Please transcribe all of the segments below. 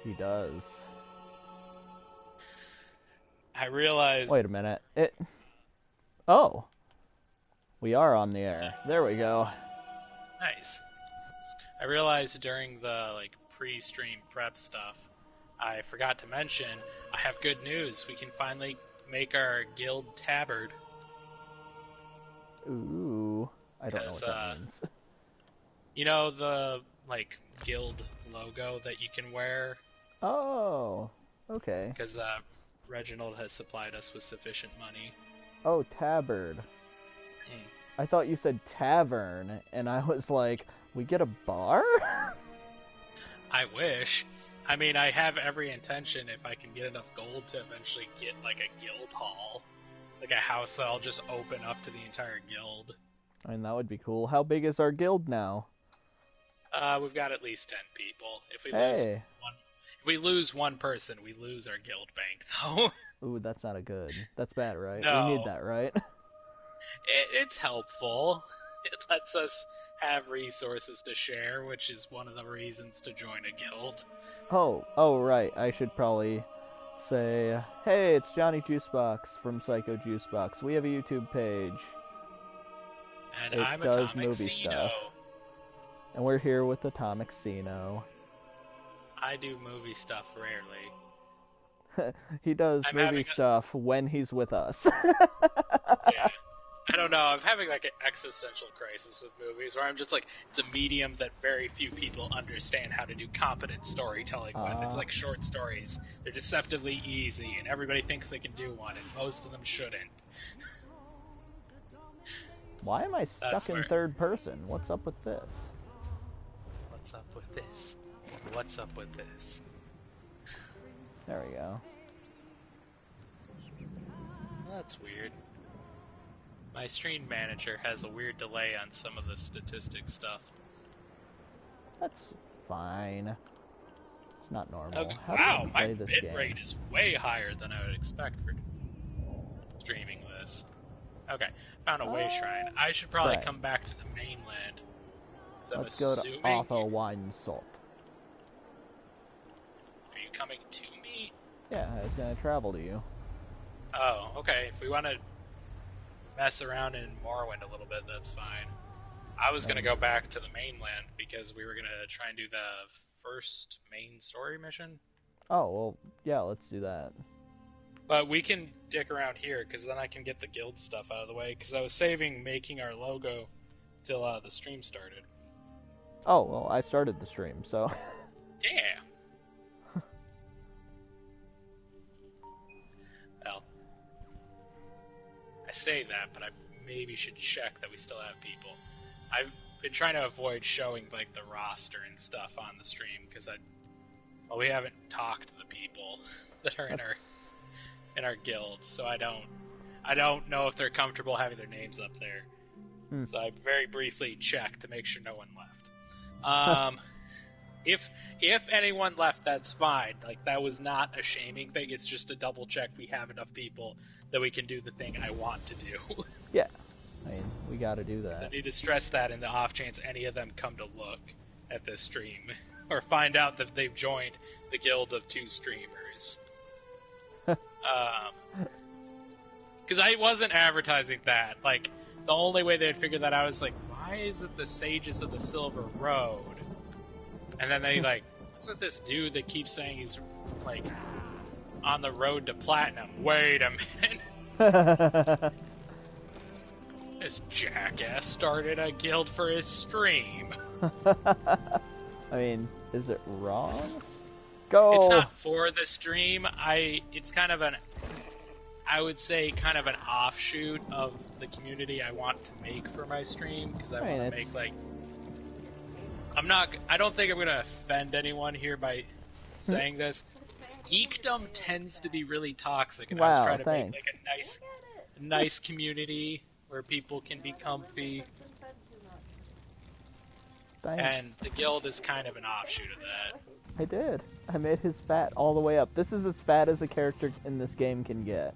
He does. I realized... Wait a minute. Oh. We are on the air. There we go. Nice. I realized during the pre-stream prep stuff, I forgot to mention, I have good news. We can finally make our guild tabard. Ooh. I don't know what that means. You know the, guild logo that you can wear? Oh. Okay. Because Reginald has supplied us with sufficient money. Oh, tabard. I thought you said tavern, and I was like, we get a bar? I wish. I mean, I have every intention, if I can get enough gold, to eventually get, a guild hall. Like a house that I'll just open up to the entire guild. I mean, that would be cool. How big is our guild now? We've got at least 10 people. If we lose one person, we lose our guild bank, though. Ooh, that's not a good. That's bad, right? No. We need that, right? It's helpful. It lets us have resources to share, which is one of the reasons to join a guild. Oh, right. I should probably say, hey, it's Johnny Juicebox from Psycho Juicebox. We have a YouTube page. And I'm Atomic Xeno. And we're here with Atomic Xeno. I do movie stuff rarely. He does movie stuff when he's with us. Yeah. I don't know, I'm having an existential crisis with movies where I'm just it's a medium that very few people understand how to do competent storytelling with. It's like short stories. They're deceptively easy, and everybody thinks they can do one, and most of them shouldn't. Why am I stuck in third person? What's up with this? What's up with this? What's up with this? There we go. That's weird. My stream manager has a weird delay on some of the statistics stuff. That's fine. It's not normal. Okay. Wow, my bitrate is way higher than I would expect for streaming this. Okay, found a way shrine. I should probably come back to the mainland. Let's go to Otho Wine Salt. Are you coming to me? Yeah, I was gonna travel to you. Oh, okay. If we want to mess around in Morrowind a little bit, that's fine. I was going to go back to the mainland because we were going to try and do the first main story mission. Oh, well, yeah, let's do that. But we can dick around here because then I can get the guild stuff out of the way because I was saving making our logo till the stream started. Oh, well, I started the stream, so... Yeah. Well, I say that, but I maybe should check that we still have people. I've been trying to avoid showing the roster and stuff on the stream because we haven't talked to the people that are in our guild, so I don't know if they're comfortable having their names up there. So I very briefly checked to make sure no one left. If anyone left, that's fine. That was not a shaming thing. It's just a double check we have enough people that we can do the thing I want to do. Yeah. I mean, we gotta do that. So I need to stress that in the off chance any of them come to look at this stream or find out that they've joined the guild of 2 streamers. Because I wasn't advertising that. The only way they'd figure that out is why is it the Sages of the Silver Road? And then they what's with this dude that keeps saying he's on the road to platinum? Wait a minute. This jackass started a guild for his stream. I mean, is it wrong? Go. It's not for the stream. It's kind of I would say kind of an offshoot of the community I want to make for my stream because I want to make I don't think I'm going to offend anyone here by saying this. Geekdom tends to be really toxic, and I was trying to make a nice community where people can be comfy. Thanks. And the guild is kind of an offshoot of that. I did. I made his fat all the way up. This is as fat as a character in this game can get.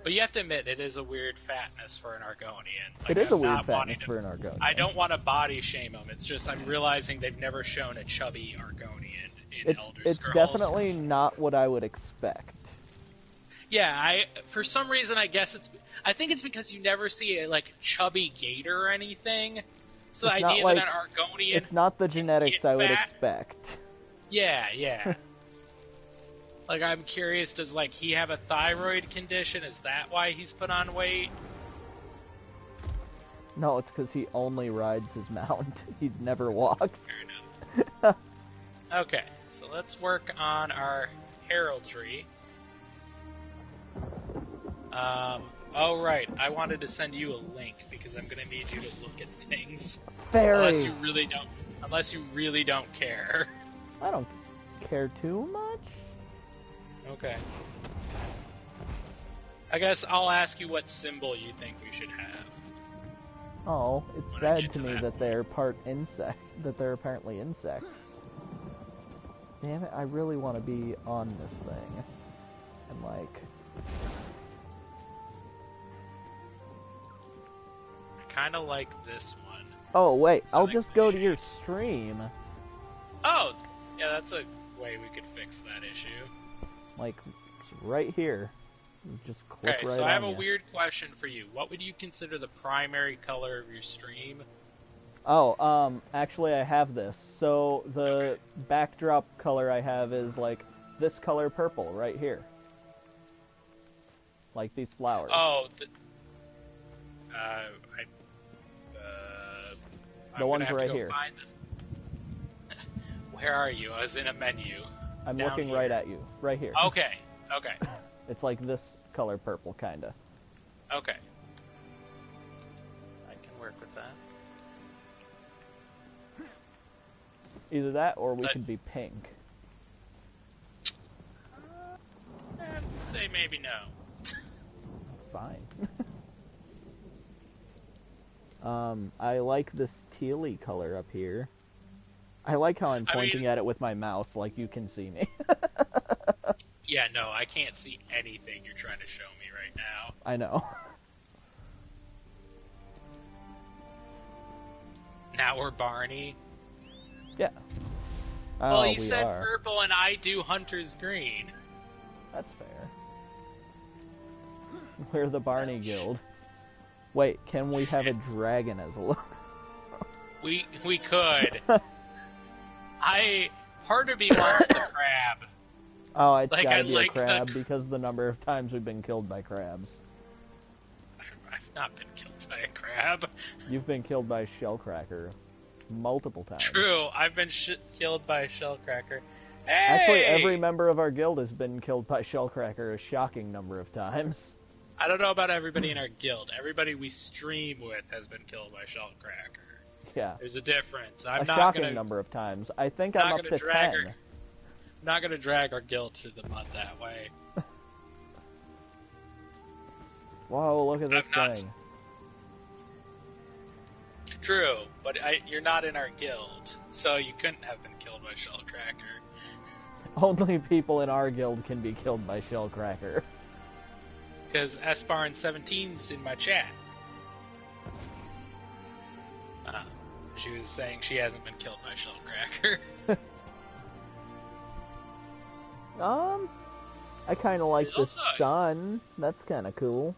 But you have to admit, it is a weird fatness for an Argonian. It is a weird fatness for an Argonian. I don't want to body shame them. It's just I'm realizing they've never shown a chubby Argonian. in Elder It's Scrolls. definitely not what I would expect. Yeah, for some reason I think it's because you never see a like chubby gator or anything. So the It's not idea like, that an Argonian it's not the genetics I would fat, expect. Yeah. Like, I'm curious, does, like, he have a thyroid condition? Is that why he's put on weight? No, it's because he only rides his mount. He never walks. Fair enough. Okay, so let's work on our heraldry. Oh, right, I wanted to send you a link, because I'm gonna need you to look at things. Fairy! Unless you really don't care. I don't care too much. Okay. I guess I'll ask you what symbol you think we should have. Oh, it's When I sad get to to me that that they're part insect, that they're apparently insects. Damn it, I really want to be on this thing. And like... I kind of like this one. Oh, wait, Is that I'll a just go to cliche? your stream. Oh, yeah, that's a way we could fix that issue. Like, it's right here. You just click Okay, right so I have on a ya. weird question for you. What would you consider the primary color of your stream? Oh, actually I have this. So, the Okay. backdrop color I have is, like, this color purple right here. Like these flowers. Oh, The I'm ones gonna have right to go here. find the... Where are you? I was in a menu. I'm down looking here. right at you. Right here. Okay. It's like this color purple, kinda. Okay. I can work with that. Either that or we could be pink. I'd say maybe no. Fine. I like this tealy color up here. I like how I'm pointing at it with my mouse, like you can see me. Yeah, no, I can't see anything you're trying to show me right now. I know. Now we're Barney. Yeah. Well, Oh, he we said are. purple and I do Hunter's green. That's fair. We're the Barney Guild. Wait, can we have a dragon as a look? We could. Part of me wants the crab. Oh, it's Like, gotta I be like a the crab because the number of times we've been killed by crabs. I've not been killed by a crab. You've been killed by a shellcracker multiple times. True, I've been killed by a shellcracker. Hey! Actually, every member of our guild has been killed by shellcracker a shocking number of times. I don't know about everybody in our guild. Everybody we stream with has been killed by shellcracker. Yeah. There's a difference. A I'm not shocking gonna number of times. I think not I'm up gonna to drag 10. her. I'm not gonna drag our guild through the mud that way. Whoa, look at this I've not thing. True, but you're not in our guild, so you couldn't have been killed by shellcracker. Only people in our guild can be killed by shellcracker. Because SBarn17's in my chat. She was saying she hasn't been killed by shellcracker. I kind of like There's this also- sun. That's kind of cool.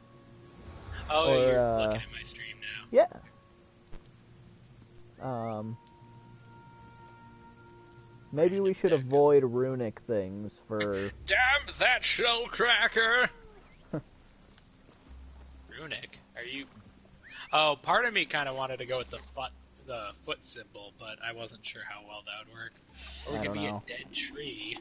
Oh, Or, you're looking at my stream now. Yeah. Maybe we should avoid runic things for... Damn that shellcracker! Runic? Are you... Oh, part of me kind of wanted to go with the foot symbol, but I wasn't sure how well that would work. Or I it could don't be know. a dead tree.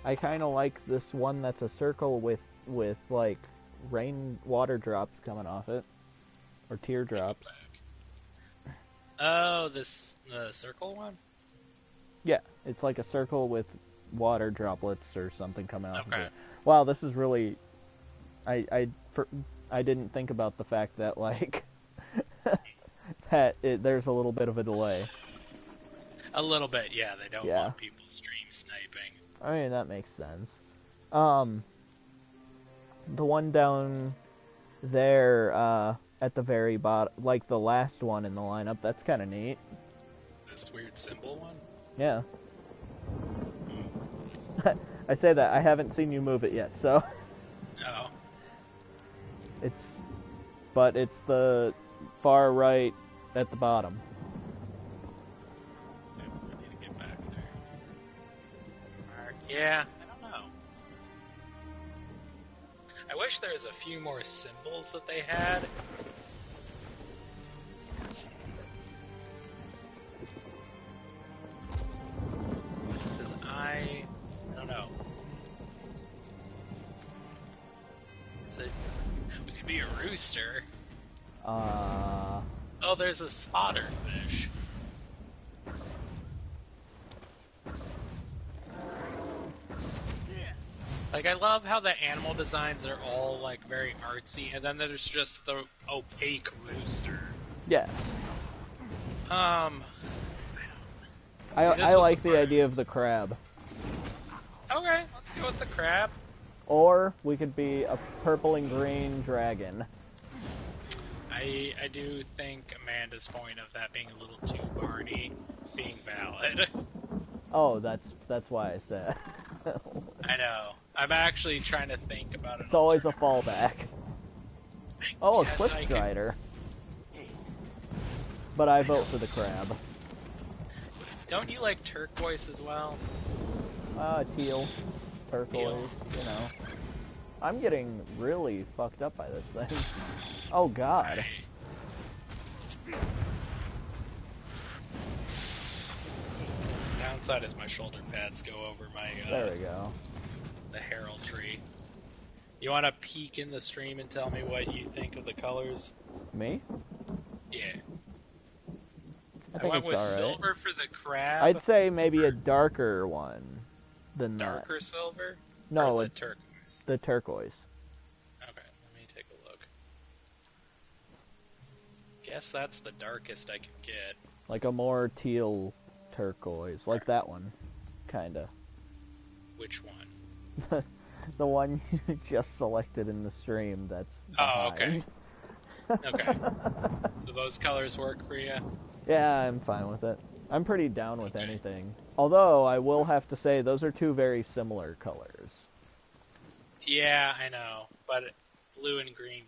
I kind of like this one that's a circle with like water drops coming off it, or teardrops. Oh, the circle one? Yeah, it's like a circle with water droplets or something coming off of Okay. it. Wow, this is really. I didn't think about the fact that like there's a little bit of a delay. A little bit, yeah. They don't Yeah. want people stream sniping. I mean, that makes sense. The one down there, at the very bottom, like the last one in the lineup. That's kind of neat. This weird symbol one? Yeah. I say that, I haven't seen you move it yet, so... Oh. But it's the far right at the bottom. I need to get back there. Alright, yeah, I don't know. I wish there was a few more symbols that they had. Because I don't know. We could be a rooster. Oh, there's a spotter fish. Like, I love how the animal designs are all, like, very artsy, and then there's just the opaque rooster. Yeah. I like the idea of the crab. Okay, let's go with the crab. Or we could be a purple and green dragon. I do think Amanda's point of that being a little too Barney being valid. Oh, that's why I said. I know. I'm actually trying to think about it. It's always a fallback. Oh, a Quick Strider. But I vote for the crab. Don't you like turquoise as well? Teal. Turquoise, you know. I'm getting really fucked up by this thing. Oh god. Right. Downside is my shoulder pads go over my there we go. The heraldry. You want to peek in the stream and tell me what you think of the colors? Me? Yeah. I went with silver for the crab. I'd say maybe a darker one than darker silver? No, or the turquoise. The turquoise. Okay, let me take a look. Guess that's the darkest I can get. Like a more teal turquoise, like that one, kinda. Which one? The one you just selected in the stream. That's behind. Oh, okay. Okay. So those colors work for you? Yeah, I'm fine with it. I'm pretty down with anything. Although, I will have to say, those are two very similar colors. Yeah, I know. But blue and green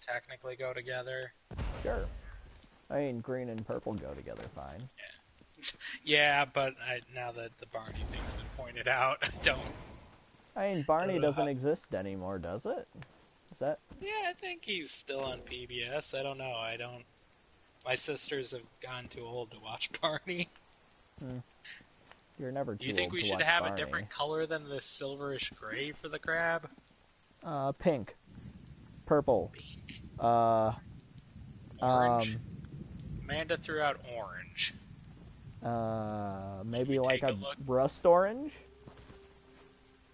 technically go together. Sure. I mean, green and purple go together fine. Yeah. Yeah, but now that the Barney thing's been pointed out, I don't... I mean, Barney doesn't exist anymore, does it? Is that... Yeah, I think he's still on PBS. I don't know. My sisters have gone too old to watch Barney. You're never too old to watch Barney. Do you think we should have a different color than this silverish gray for the crab? Pink. Purple. Pink. Orange. Amanda threw out orange. Maybe like a rust orange?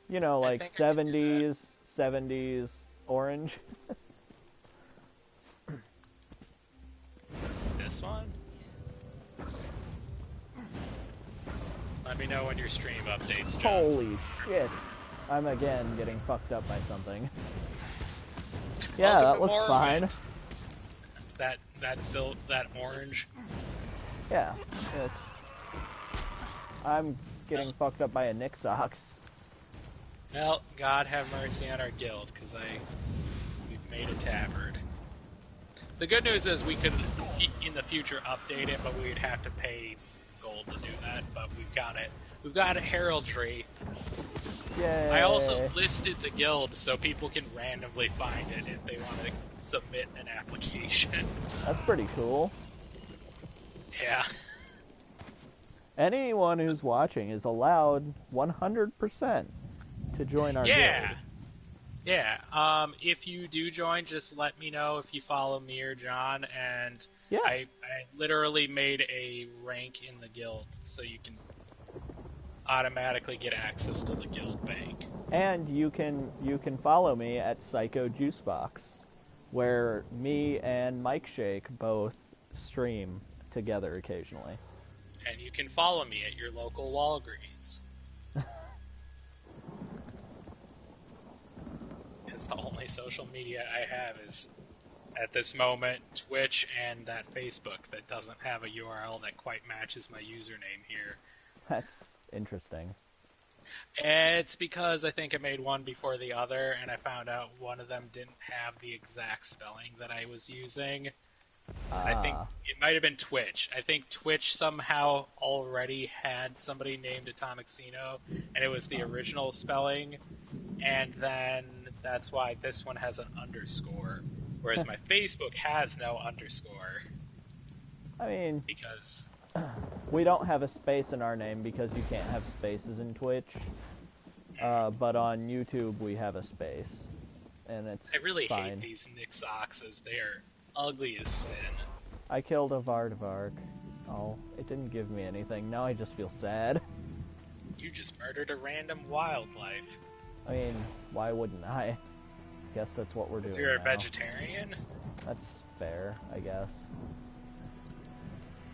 You know, like 70s orange. This one? Let me know when your stream updates, John. Holy shit. I'm again getting fucked up by something. Yeah, that looks fine. That orange. Yeah. I'm getting fucked up by a Nick Sox. Well, God have mercy on our guild, because we've made a tavern. The good news is we could, in the future, update it, but we'd have to pay gold to do that. But we've got it. We've got a heraldry. Yay. I also listed the guild so people can randomly find it if they want to submit an application. That's pretty cool. Yeah. Anyone who's watching is allowed 100% to join our guild. Yeah. If you do join, just let me know if you follow me or John, and I literally made a rank in the guild so you can automatically get access to the guild bank. And you can follow me at Psycho Juicebox, where me and Mike Shake both stream together occasionally. And you can follow me at your local Walgreens. It's the only social media I have is at this moment, Twitch and that Facebook that doesn't have a URL that quite matches my username here. That's interesting. It's because I think I made one before the other, and I found out one of them didn't have the exact spelling that I was using. I think it might have been Twitch. I think Twitch somehow already had somebody named Atomic Xeno, and it was the original spelling, and then that's why this one has an underscore, whereas my Facebook has no underscore. I mean, because we don't have a space in our name because you can't have spaces in Twitch. But on YouTube we have a space, and it's I really fine. hate these Nixoxes. They are ugly as sin. I killed a Vardavark. Oh, it didn't give me anything. Now I just feel sad. You just murdered a random wildlife. I mean, why wouldn't I? Guess that's what we're doing. You're a now. vegetarian? That's fair, I guess.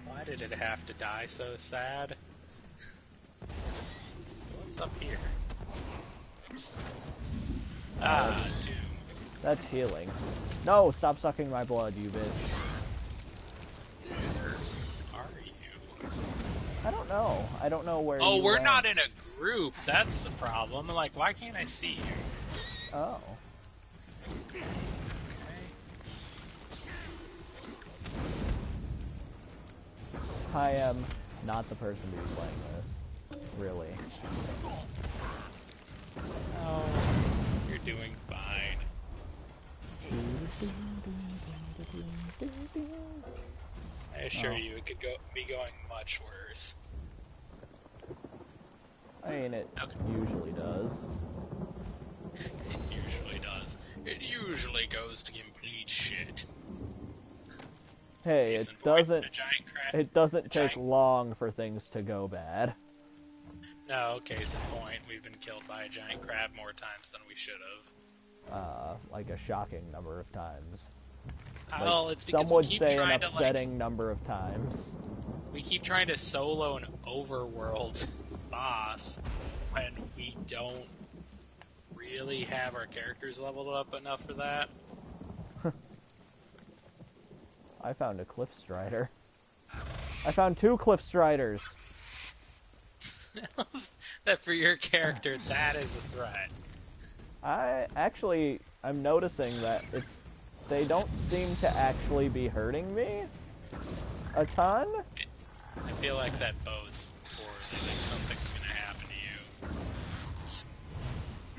Why did it have to die so sad? What's up here? Doom. That's healing. No, stop sucking my blood, you bitch. Where are you? I don't know. I don't know where Oh, you we're went. not in a group. That's the problem. Like, why can't I see you? Oh. Okay. I am not the person to be playing this. Really. Oh, you're doing fine. I assure you, it could be going much worse. I mean, it usually does. It usually does. It usually goes to complete shit. Hey, Case it in point, doesn't. a giant crab. It doesn't take giant- long for things to go bad. No, case in point, we've been killed by a giant crab more times than we should have. Like a shocking number of times. Well, it's because Some we would keep say an trying to upsetting number of times. we keep trying to solo an overworld boss when we don't really have our characters leveled up enough for that. I found a Cliff Strider. I found 2 Cliff Striders. That for your character, that is a threat. I'm noticing that they don't seem to actually be hurting me a ton. I feel like that bodes poorly, like something's gonna happen to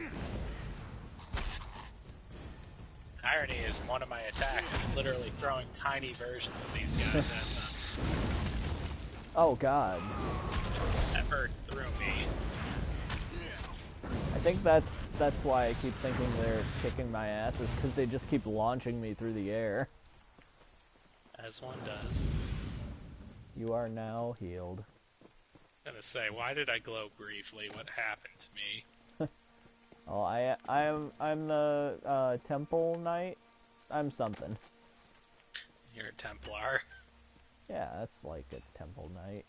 you. Irony is one of my attacks is literally throwing tiny versions of these guys at them. Oh god. That bird threw me. I think that's why I keep thinking they're kicking my ass, is because they just keep launching me through the air. As one does. You are now healed. I'm gonna say, why did I glow briefly? What happened to me? Oh, I'm the Temple Knight. I'm something. You're a Templar. Yeah, that's like a Temple Knight.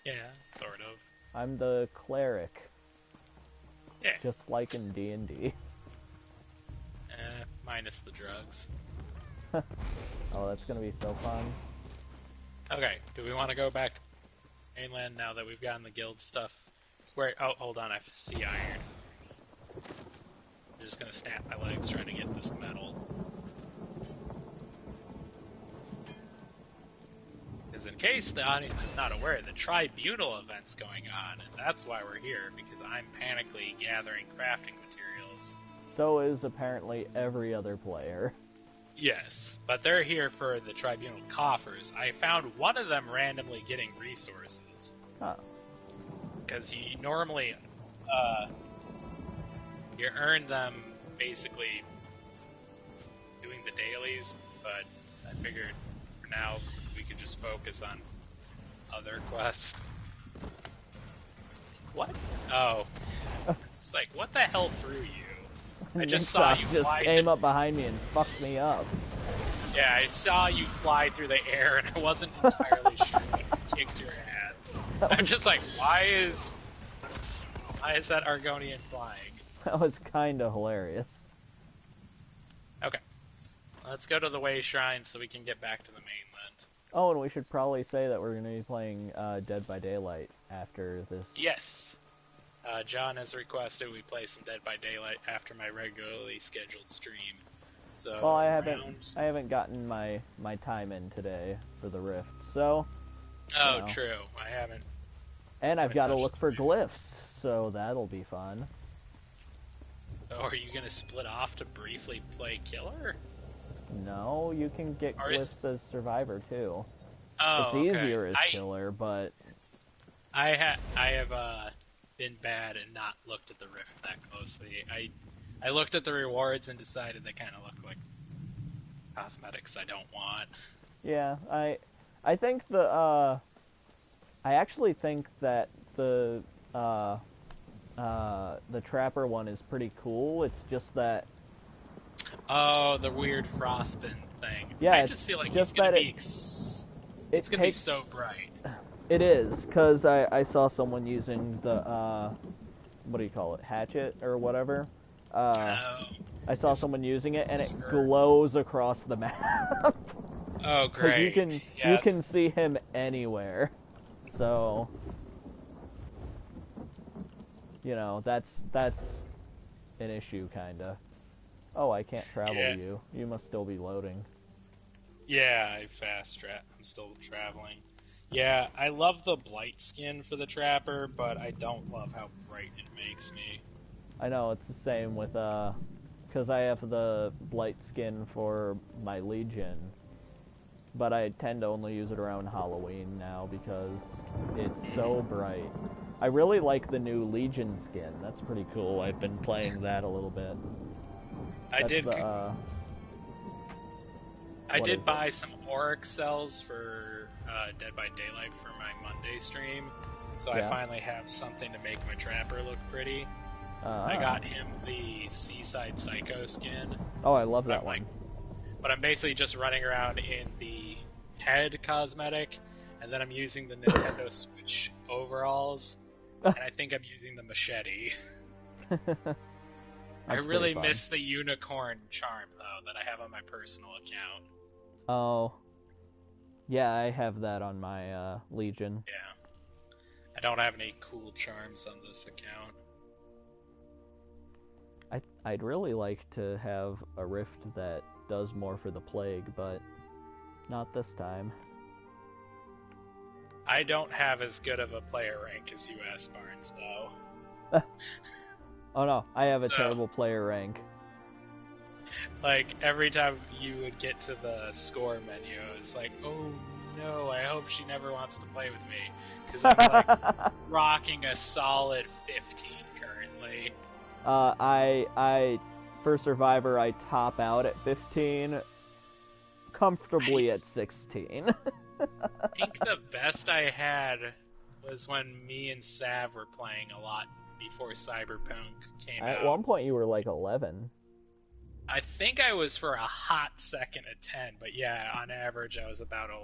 Yeah, sort of. I'm the Cleric, Yeah. just like in D&D. Minus the drugs. Oh, that's gonna be so fun. Okay, do we want to go back to mainland now that we've gotten the guild stuff squared? Oh, hold on, I see iron. I'm just gonna snap my legs trying to get this metal. Because in case the audience is not aware, the tribunal event's going on, and that's why we're here, because I'm panically gathering crafting materials. So is apparently every other player. Yes, but they're here for the tribunal coffers. I found one of them randomly getting resources. Huh. Because you normally, you earn them basically doing the dailies, but I figured for now we could just focus on other quests. What? Oh. It's like, what the hell threw you? I just saw you just fly. came up behind me and fucked me up. Yeah, I saw you fly through the air, and I wasn't entirely sure what kicked your ass. I'm just like, why is that Argonian flying? That was kind of hilarious. Okay. Let's go to the Way Shrine so we can get back to the mainland. Oh, and we should probably say that we're going to be playing Dead by Daylight after this. Yes. John has requested we play some Dead by Daylight after my regularly scheduled stream. So well, I haven't gotten my time in today for the Rift, so. Oh, you know. true. I haven't. And I've got to touched look the for Rift. glyphs, so that'll be fun. Oh, are you gonna split off to briefly play Killer? No, you can get glyphs as Survivor too. Oh, it's okay. easier as Killer, but I have been bad and not looked at the Rift that closely. I looked at the rewards and decided they kind of look like cosmetics I don't want. Yeah, I think I actually think that the Trapper one is pretty cool. It's just that. Oh, the weird frostbin thing. Yeah, I just feel like it's gonna be. It's gonna be so bright. It is, because I saw someone using the what do you call it, hatchet or whatever. I saw someone using it, and it glows across the map. Oh, great! You can see him anywhere. So, you know, that's an issue, kinda. Oh, I can't travel you. You must still be loading. Yeah, I'm still traveling. Yeah, I love the blight skin for the Trapper, but I don't love how bright it makes me. I know, it's the same with, because I have the blight skin for my Legion, but I tend to only use it around Halloween now because it's so bright. I really like the new Legion skin. That's pretty cool. I've been playing that a little bit. I did buy some Auric cells for Dead by Daylight for my Monday stream, so I finally have something to make my Trapper look pretty. I got him the Seaside Psycho skin. Oh, I love that one. But I'm basically just running around in the head cosmetic, and then I'm using the Nintendo Switch overalls, and I think I'm using the machete. I really miss the unicorn charm, though, that I have on my personal account. Oh. Yeah, I have that on my Legion. Yeah. I don't have any cool charms on this account. I'd really like to have a Rift that does more for the Plague, but not this time. I don't have as good of a player rank as you, S. Barnes, though. Oh no, I have a terrible player rank. Like, every time you would get to the score menu, it's like, oh no, I hope she never wants to play with me. Because I'm, like, rocking a solid 15 currently. For Survivor, I top out at 15, comfortably at 16. I think the best I had was when me and Sav were playing a lot before Cyberpunk came out. At one point, you were like 11. I think I was for a hot second at 10, but yeah, on average, I was about 11.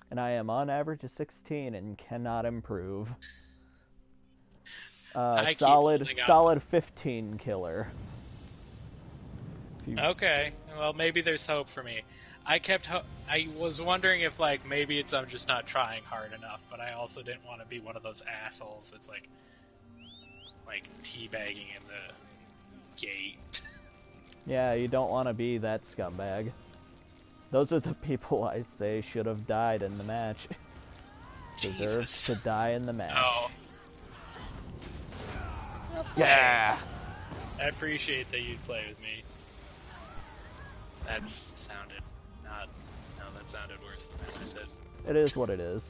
And I am on average a 16 and cannot improve. Solid 15 killer. Okay, well, maybe there's hope for me. I was wondering if, like, maybe I'm just not trying hard enough, but I also didn't want to be one of those assholes that's, like teabagging in the gate. Yeah, you don't want to be that scumbag. Those are the people I say should have died in the match. Deserve to die in the match. Oh. Yeah! I appreciate that you'd play with me. That sounded not... No, that sounded worse than I did. It is what it is.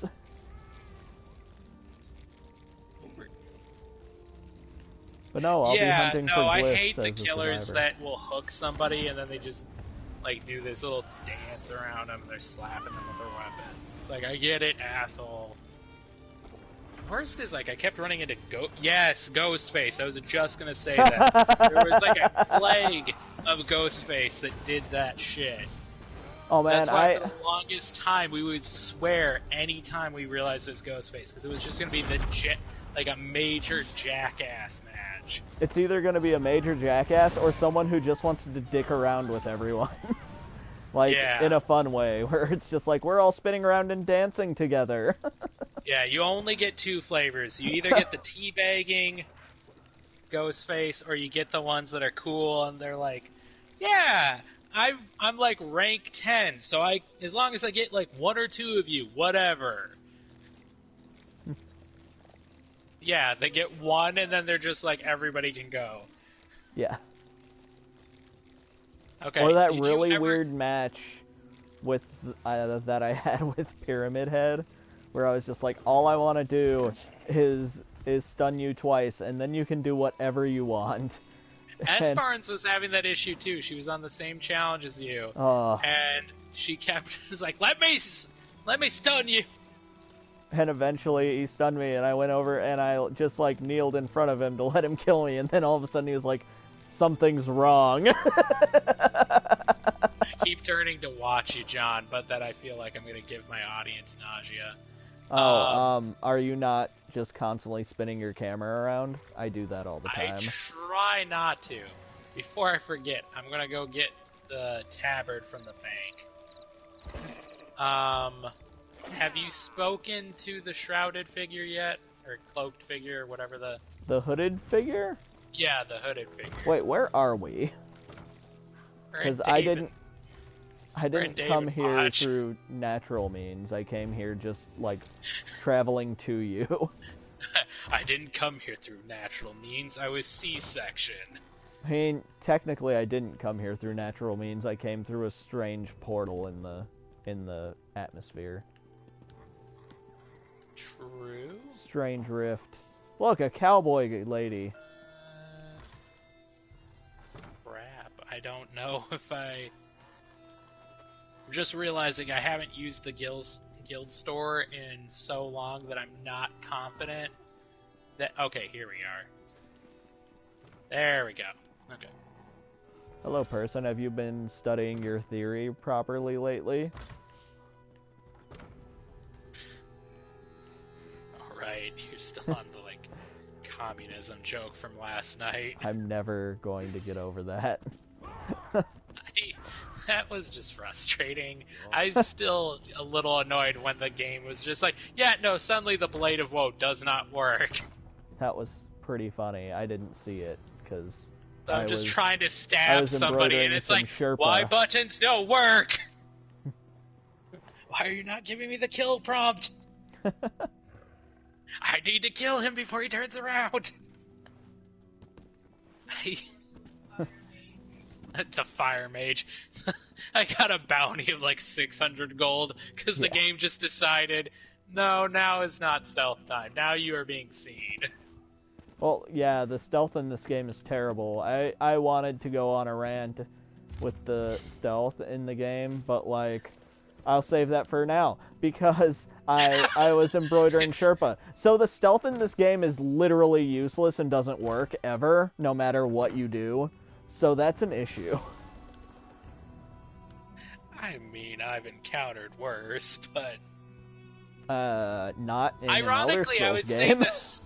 But no, I'll be hunting for glyphs. I hate the as a killers survivor. that will hook somebody and then they just, like, do this little dance around them and they're slapping them with their weapons. It's like, I get it, asshole. Worst is, like, I kept running into Ghostface. I was just gonna say that. There was, like, a plague of Ghostface that did that shit. Oh man, That's why for the longest time we would swear anytime we realized it was Ghostface, because it was just gonna be like a major jackass match. It's either gonna be a major jackass or someone who just wants to dick around with everyone. Like, Yeah. in a fun way, where it's just like, we're all spinning around and dancing together. Yeah, you only get 2 flavors. You either get the teabagging ghost face, or you get the ones that are cool and they're like, yeah, I'm like rank 10, so as long as I get like 1 or 2 of you, whatever. Yeah, they get 1 and then they're just like, everybody can go. Yeah. Okay. Or that really weird match with that I had with Pyramid Head, where I was just like, all I want to do is stun you twice, and then you can do whatever you want. S-Barnes was having that issue too. She was on the same challenge as you, and she kept was like, "Let me stun you." And eventually he stunned me, and I went over and I just like kneeled in front of him to let him kill me, and then all of a sudden he was like, "Something's wrong." I keep turning to watch you, John, but that I feel like I'm gonna give my audience nausea. Are you not just constantly spinning your camera around? I do that all the time. I try not to. Before I forget, I'm gonna go get the tabard from the bank. Have you spoken to the shrouded figure yet? Or cloaked figure, or whatever The hooded figure? Yeah, the hooded figure. Wait, where are we? Because I didn't come here through natural means. I came here just, like, traveling to you. I didn't come here through natural means. I was C-section. I mean, technically I didn't come here through natural means. I came through a strange portal in the atmosphere. True? Strange rift. Look, a cowboy lady. Crap. I don't know if I'm just realizing I haven't used the guild store in so long that I'm not confident that... Okay, here we are. There we go. Okay. Hello, person. Have you been studying your theory properly lately? Alright, you're still on the, like, communism joke from last night. I'm never going to get over that. That was just frustrating. I'm still a little annoyed when the game was just like, yeah, no, suddenly the Blade of Woe does not work. That was pretty funny. I didn't see it, because I'm just trying to stab somebody, and it's like, why buttons don't work? Why are you not giving me the kill prompt? I need to kill him before he turns around. The fire mage. I got a bounty of like 600 gold because the game just decided, no, now is not stealth time. Now you are being seen. Well, yeah, the stealth in this game is terrible. I wanted to go on a rant with the stealth in the game, but like, I'll save that for now because I was embroidering Sherpa. So the stealth in this game is literally useless and doesn't work ever, no matter what you do. So that's an issue. I mean, I've encountered worse, but... not in ironically, an Elder I would Scrolls say game. this...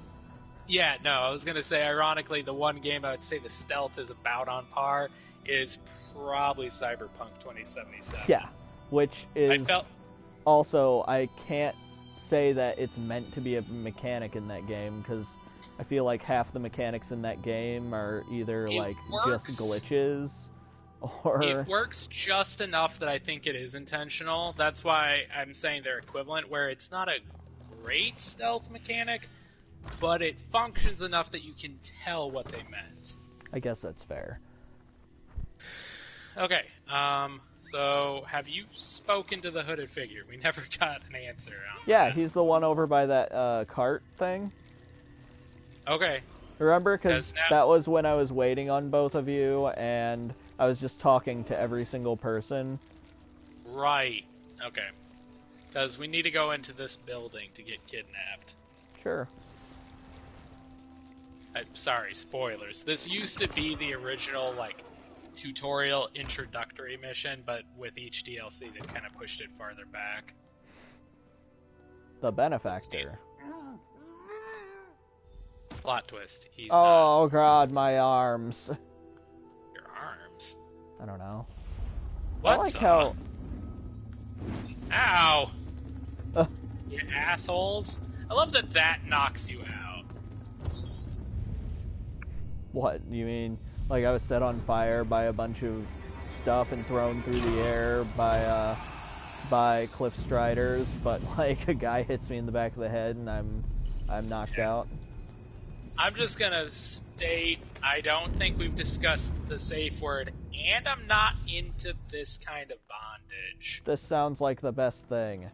Yeah, no, I was gonna say, ironically, the one game I would say the stealth is about on par is probably Cyberpunk 2077. Yeah, which is... I can't say that it's meant to be a mechanic in that game, because I feel like half the mechanics in that game are either, just glitches, or... It works just enough that I think it is intentional. That's why I'm saying they're equivalent, where it's not a great stealth mechanic, but it functions enough that you can tell what they meant. I guess that's fair. Okay, so have you spoken to the hooded figure? We never got an answer on that. He's the one over by that cart thing. Okay. Remember? Because that was when I was waiting on both of you, and I was just talking to every single person. Right. Okay. Because we need to go into this building to get kidnapped. Sure. Sorry, spoilers. This used to be the original, tutorial introductory mission, but with each DLC, they've kind of pushed it farther back. The benefactor. Plot twist. He's not. God, my arms. Your arms? I don't know. What I like the? how... Ow! You assholes. I love that that knocks you out. What, you mean, like I was set on fire by a bunch of stuff and thrown through the air by cliff striders, but like a guy hits me in the back of the head and I'm knocked out? I'm just gonna state, I don't think we've discussed the safe word, and I'm not into this kind of bondage. This sounds like the best thing.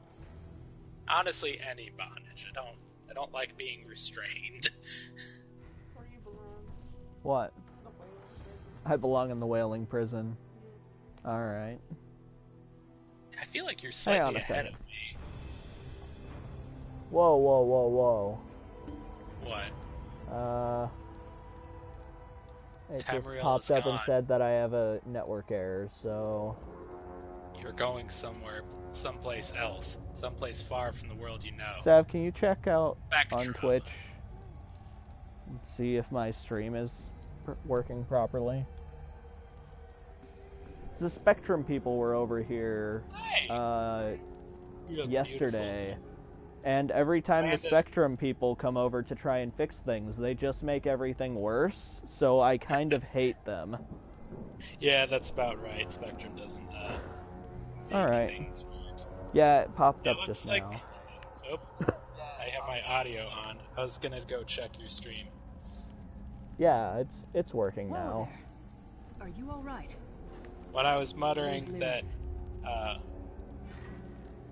Honestly, any bondage. I don't like being restrained. Where you belong. What? The whaling prison. I belong in the whaling prison. Alright. I feel like you're Hang on slightly a ahead second. of me. Whoa, whoa, whoa, whoa. What? It just Tamriel popped is up and gone. said that I have a network error, so... You're going someplace else. Someplace far from the world you know. Sav, can you check out Back on trauma. Twitch and see if my stream is working properly? The Spectrum people were over here Hey! You look yesterday, beautiful. and every time Amanda's- the Spectrum people come over to try and fix things, they just make everything worse, so I kind of hate them. Yeah, that's about right. Spectrum doesn't make Alright. things work. Yeah, it popped It up looks just like... now. Oh, I have my audio on. I was gonna go check your stream. Yeah, it's working Whoa now. there. Are you all right? When I was muttering Where's that Lewis?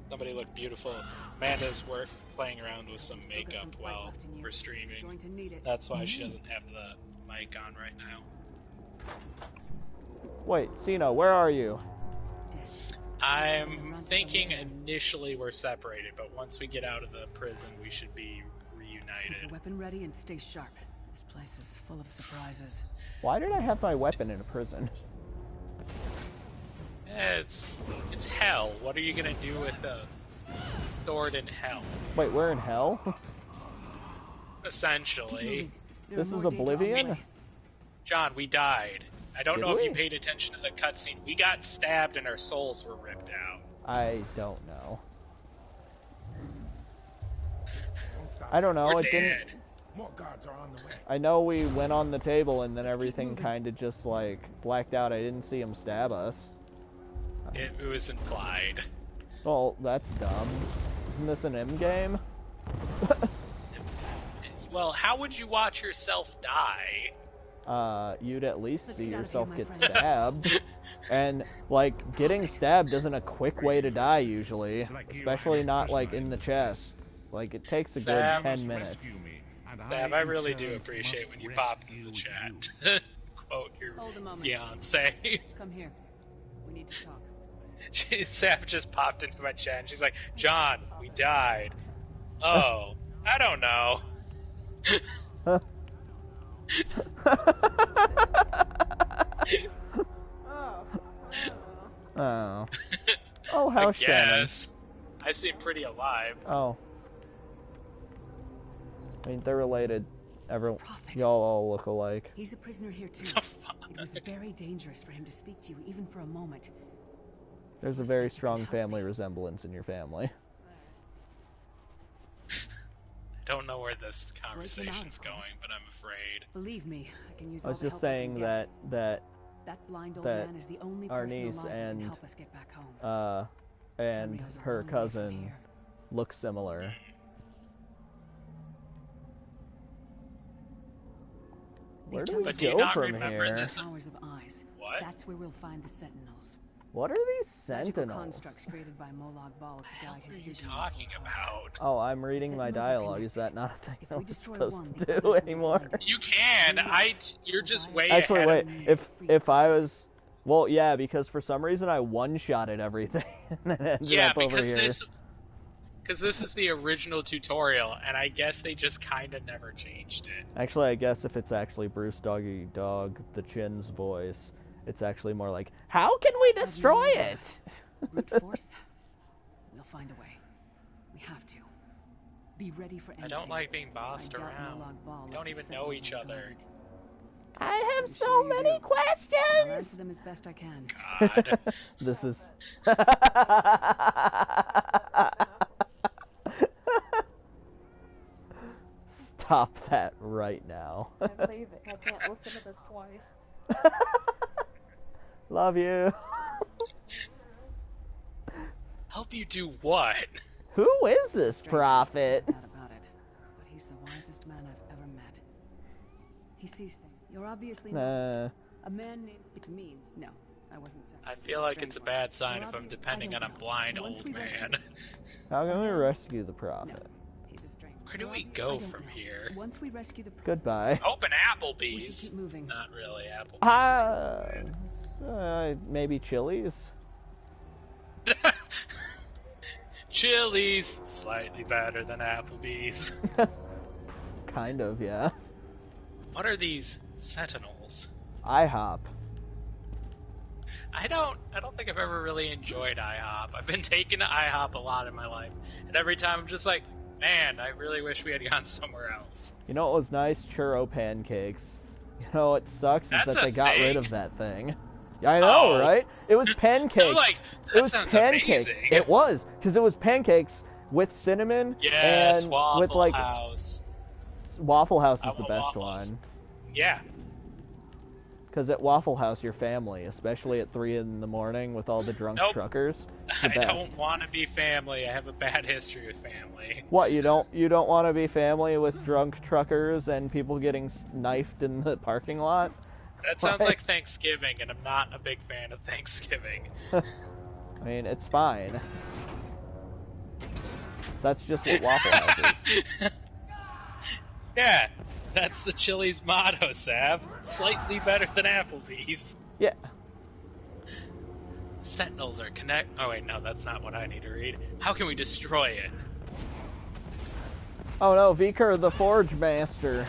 somebody looked beautiful, Amanda's playing around with some Still got makeup some fight while left in you. we're streaming. Going to need it. That's why she doesn't have the mic on right now. Wait, Sino, where are you? I'm thinking initially we're separated, but once we get out of the prison, we should be Keep reunited. your weapon ready and stay sharp. This place is full of surprises. Why did I have my weapon in a prison? It's hell. What are you gonna do with a sword in hell? Wait, we're in hell? Keep Essentially. moving. There are This more is danger on the Oblivion? way. John, we died. I don't Did know if you we? paid attention to the cutscene. We got stabbed and our souls were ripped out. I don't know. I don't know, We're it didn't... dead. More guards are on the way. I know we went on the table and then everything kind of just, like, blacked out. I didn't see him stab us. It was implied. Well, that's dumb. Isn't this an M game? Well, how would you watch yourself die? You'd at least Let's see get out of yourself here, get my friend. stabbed. And, like, getting stabbed isn't a quick way to die, usually. Especially not, like, in the chest. Like, it takes a good Sam, 10 minutes. Rescue me, and Dab, I really do in turn, appreciate when must you pop into the rescue chat. you. Quote your Hold a moment. fiance. Come here. We need to talk. Sam just popped into my chat and she's like, John, we died. Oh, I don't know. Oh. Oh, how I Shannon. guess. I seem pretty alive. Oh. I mean, they're related. Prophet. Y'all all look alike. He's a prisoner here too. The fuck? It was very dangerous for him to speak to you, even for a moment. There's a very strong family resemblance in your family. I don't know where this conversation's of going, course. but I'm afraid. Believe me, I can use I all was the just help I can saying get. that That blind old that man is the only our person niece alive who and, can help us get back home. and Tamriel's a her long way from cousin here. look similar. These Where do we But do you go not from remember here? this? Towers of eyes. What? That's where we'll find the sentinels. What are these Magical sentinels? constructs created by Molag Bal to What guide are his you vision. talking about? Oh, I'm reading my Sentinels are dialogue. Is that connected. not a thing If I'm we destroy supposed one, to the do others will anymore? find it. You can. You're just way Actually, ahead wait. of me. If I was, well, yeah, because for some reason I one-shotted everything and then ended Yeah, up over because here. this is the original tutorial, and I guess they just kind of never changed it. Actually, I guess if it's actually Bruce Doggy Dog, the Chin's voice, it's actually more like, how can we destroy it? Brute force? We'll find a way. We have to. Be ready for anything. I don't like being bossed I doubt around. Molag Bal We let don't the even know sentinels each on other. guard. I have I'm so sure you many do. I'll questions! answer them as best I can. God. This is... Stop that right now. I believe it. I can't listen to this twice. Love you. Help you do what? Who is this Strange, prophet? no doubt about it. But he's the wisest man I've ever met. He sees things. You're obviously not Nah. a man named. It means no. I wasn't saying. I feel like it's a bad sign if I'm depending on a blind old man. How can we rescue the prophet? No, he's a stranger. Where do we I go don't from know. here? Once we rescue the prophet, Goodbye. Open we should Applebee's. keep moving. Not really Applebee's. Maybe Chili's? Chili's, slightly better than Applebee's. Kind of, yeah. What are these sentinels? IHOP. I don't think I've ever really enjoyed IHOP. I've been taken to IHOP a lot in my life, and every time I'm just like, man, I really wish we had gone somewhere else. You know what was nice? Churro pancakes. You know what sucks is That's that a they got rid thing? of that thing. I know, Oh. right? It was pancakes. I'm like, that it was sounds pancakes. amazing. It was, because it was pancakes with cinnamon Yes, and Waffle with like House. Waffle House is I the want best waffles. one. Yeah. Because at Waffle House, your family, especially at 3 in the morning with all the drunk Nope. truckers, it's the I best. don't want to be family. I have a bad history with family. What, you don't want to be family with drunk truckers and people getting knifed in the parking lot? That sounds What? like Thanksgiving, and I'm not a big fan of Thanksgiving. I mean, it's fine. That's just what Waffle House is. Yeah, that's the Chili's motto, Sav. Slightly better than Applebee's. Yeah. Sentinels are connect. Oh wait, no, that's not what I need to read. How can we destroy it? Oh no, Vicar the Forge Master.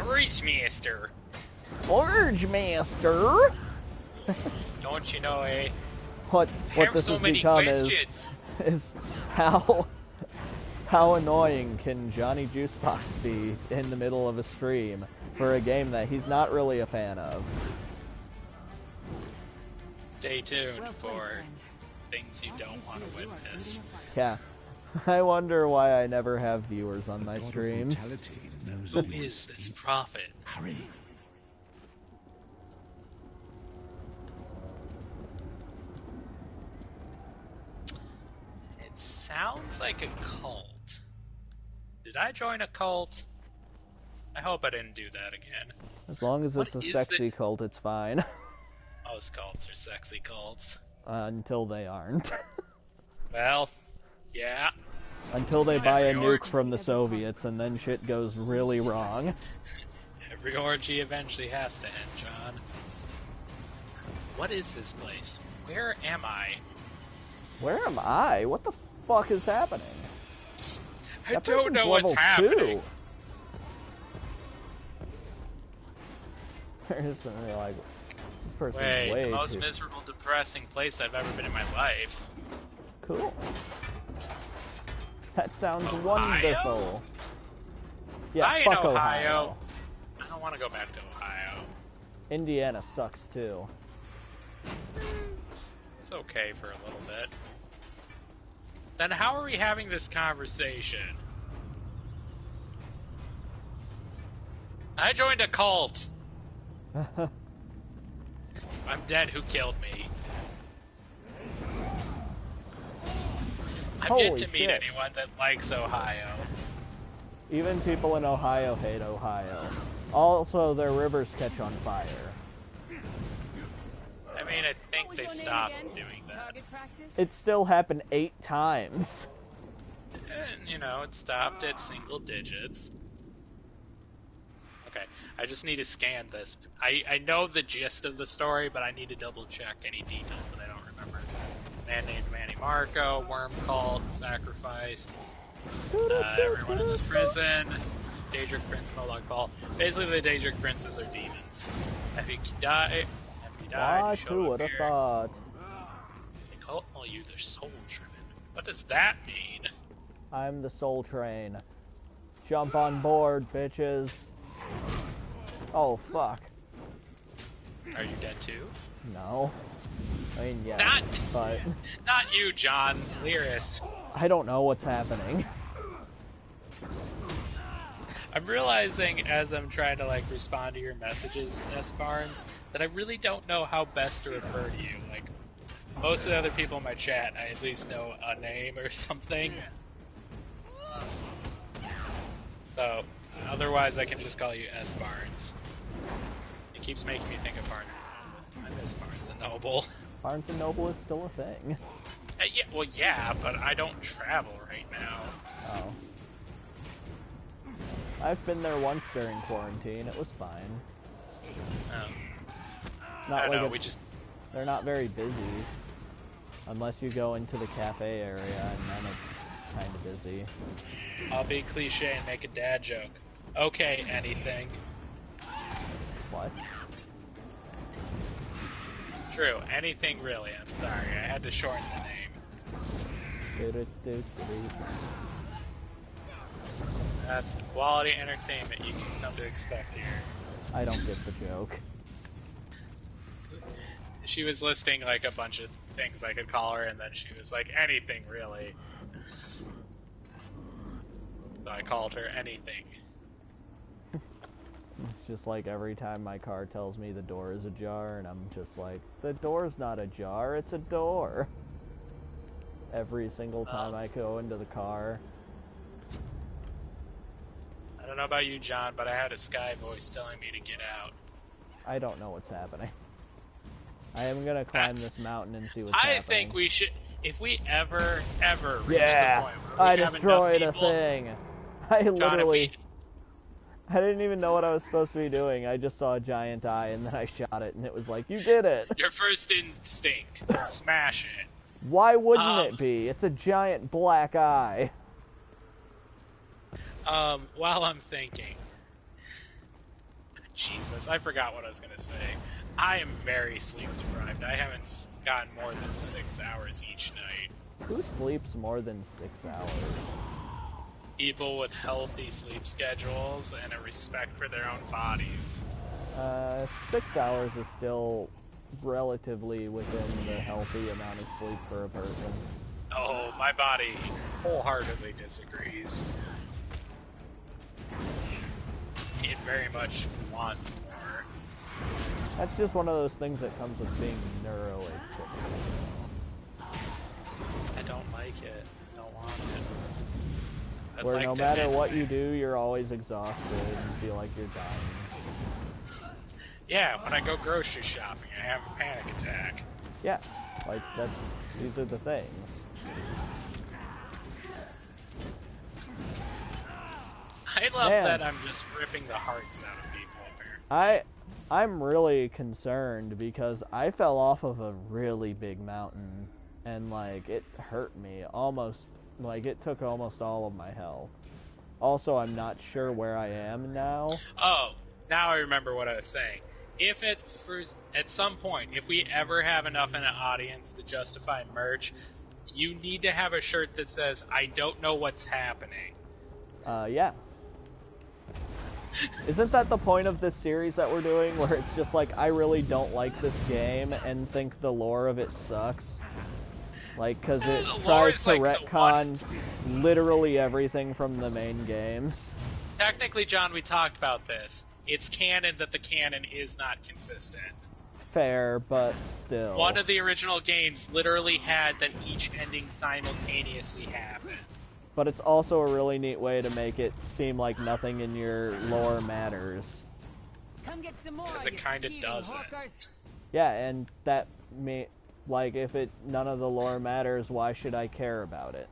Forge Master. Forge Master? Don't you know, eh? What Have this so has many become questions. is how annoying can Johnny Juicebox be in the middle of a stream for a game that he's not really a fan of? Stay tuned Well played, for friend. things you don't want to witness. Yeah. I wonder why I never have viewers on my God of streams. brutality knows Who we will is this see. prophet? Hurry. It sounds like a cult. Did I join a cult? I hope I didn't do that again. As long as What it's a is sexy cult, it's fine. Most cults are sexy cults. Until they aren't. Well, yeah. Until they buy a Every nuke orgy- from the Soviets and then shit goes really wrong. Every orgy eventually has to end, John. What is this place? Where am I? Where am I? What the fuck is happening? I That don't person's know what's level happening. 2. There's something like, this person's Wait, way the most too miserable, depressing place I've ever been in my life. cool. That sounds Ohio? wonderful. Yeah, Hi in fuck Ohio. I don't want to go back to Ohio. Indiana sucks too. It's okay for a little bit. Then how are we having this conversation? I joined a cult. I'm dead. Who killed me? I've Holy yet to meet shit. anyone that likes Ohio. Even people in Ohio hate Ohio. Also, their rivers catch on fire. I mean, I think they stopped doing that. Target practice? It still happened 8 times. And, you know, it stopped at single digits. Okay, I just need to scan this. I know the gist of the story, but I need to double check any details that I don't remember. Man named Manny Marco, worm cult, sacrificed, everyone in this prison, Daedric Prince, Moloch Ball. Basically, the Daedric Princes are demons. Have you died? Ah, Show who up would have here. thought? They call you their soul driven. What does that mean? I'm the Soul Train. Jump on board, bitches. Oh, fuck. Are you dead too? No. I mean, yeah, Not, but not you, John. Lyris. I don't know what's happening. I'm realizing as I'm trying to like respond to your messages, S. Barnes, that I really don't know how best to refer to you. Like, most of the other people in my chat, I at least know a name or something. So, otherwise I can just call you S. Barnes. It keeps making me think of Barnes. I miss Barnes & Noble. Barnes & Noble is still a thing. Yeah, well, yeah, but I don't travel right now. Oh. I've been there once during quarantine. It was fine. I don't know, it's- They're not very busy. Unless you go into the cafe area, and then it's kind of busy. I'll be cliche and make a dad joke. Okay, anything. What? True, anything really. I'm sorry, I had to shorten the name. That's the quality entertainment you can come to expect here. I don't get the joke. She was listing like a bunch of things I could call her, and then she was like, anything really. So I called her anything. It's just like every time my car tells me the door is ajar, and I'm just like, the door's not ajar, it's a door. Every single time I go into the car. I don't know about you, John, but I had a Sky voice telling me to get out. I don't know what's happening. I am gonna climb this mountain and see what's happening. I think we should, if we ever reach yeah, the point where we I have destroyed enough people, a thing. I John, literally... I didn't even know what I was supposed to be doing. I just saw a giant eye, and then I shot it, and it was like, you did it! Your first instinct, smash it. Why wouldn't it be? It's a giant black eye. While I'm thinking... Jesus, I forgot what I was gonna say. I am very sleep deprived. I haven't gotten more than 6 hours each night. Who sleeps more than 6 hours? People with healthy sleep schedules and a respect for their own bodies. 6 hours is still relatively within the healthy amount of sleep for a person. Oh, my body wholeheartedly disagrees. It very much wants more. That's just one of those things that comes with being neurally sick. I don't like it. I don't want it. Where no matter what you do, you're always exhausted and feel like you're dying. Yeah, when I go grocery shopping, I have a panic attack. Yeah, like these are the things. I love that I'm just ripping the hearts out of people apparently. I'm really concerned because I fell off of a really big mountain and like it hurt me almost, like it took almost all of my health. Also, I'm not sure where I am now. Oh, now I remember what I was saying. If at some point, if we ever have enough in an audience to justify merch, you need to have a shirt that says, I don't know what's happening. Yeah. Isn't that the point of this series that we're doing, where it's just like, I really don't like this game and think the lore of it sucks? Like, because it tries to retcon literally everything from the main games. Technically, John, we talked about this. It's canon that the canon is not consistent. Fair, but still. One of the original games literally had that each ending simultaneously happened. But it's also a really neat way to make it seem like nothing in your lore matters. Come get some more. Because it kind of doesn't. Yeah, and that like if none of the lore matters, why should I care about it?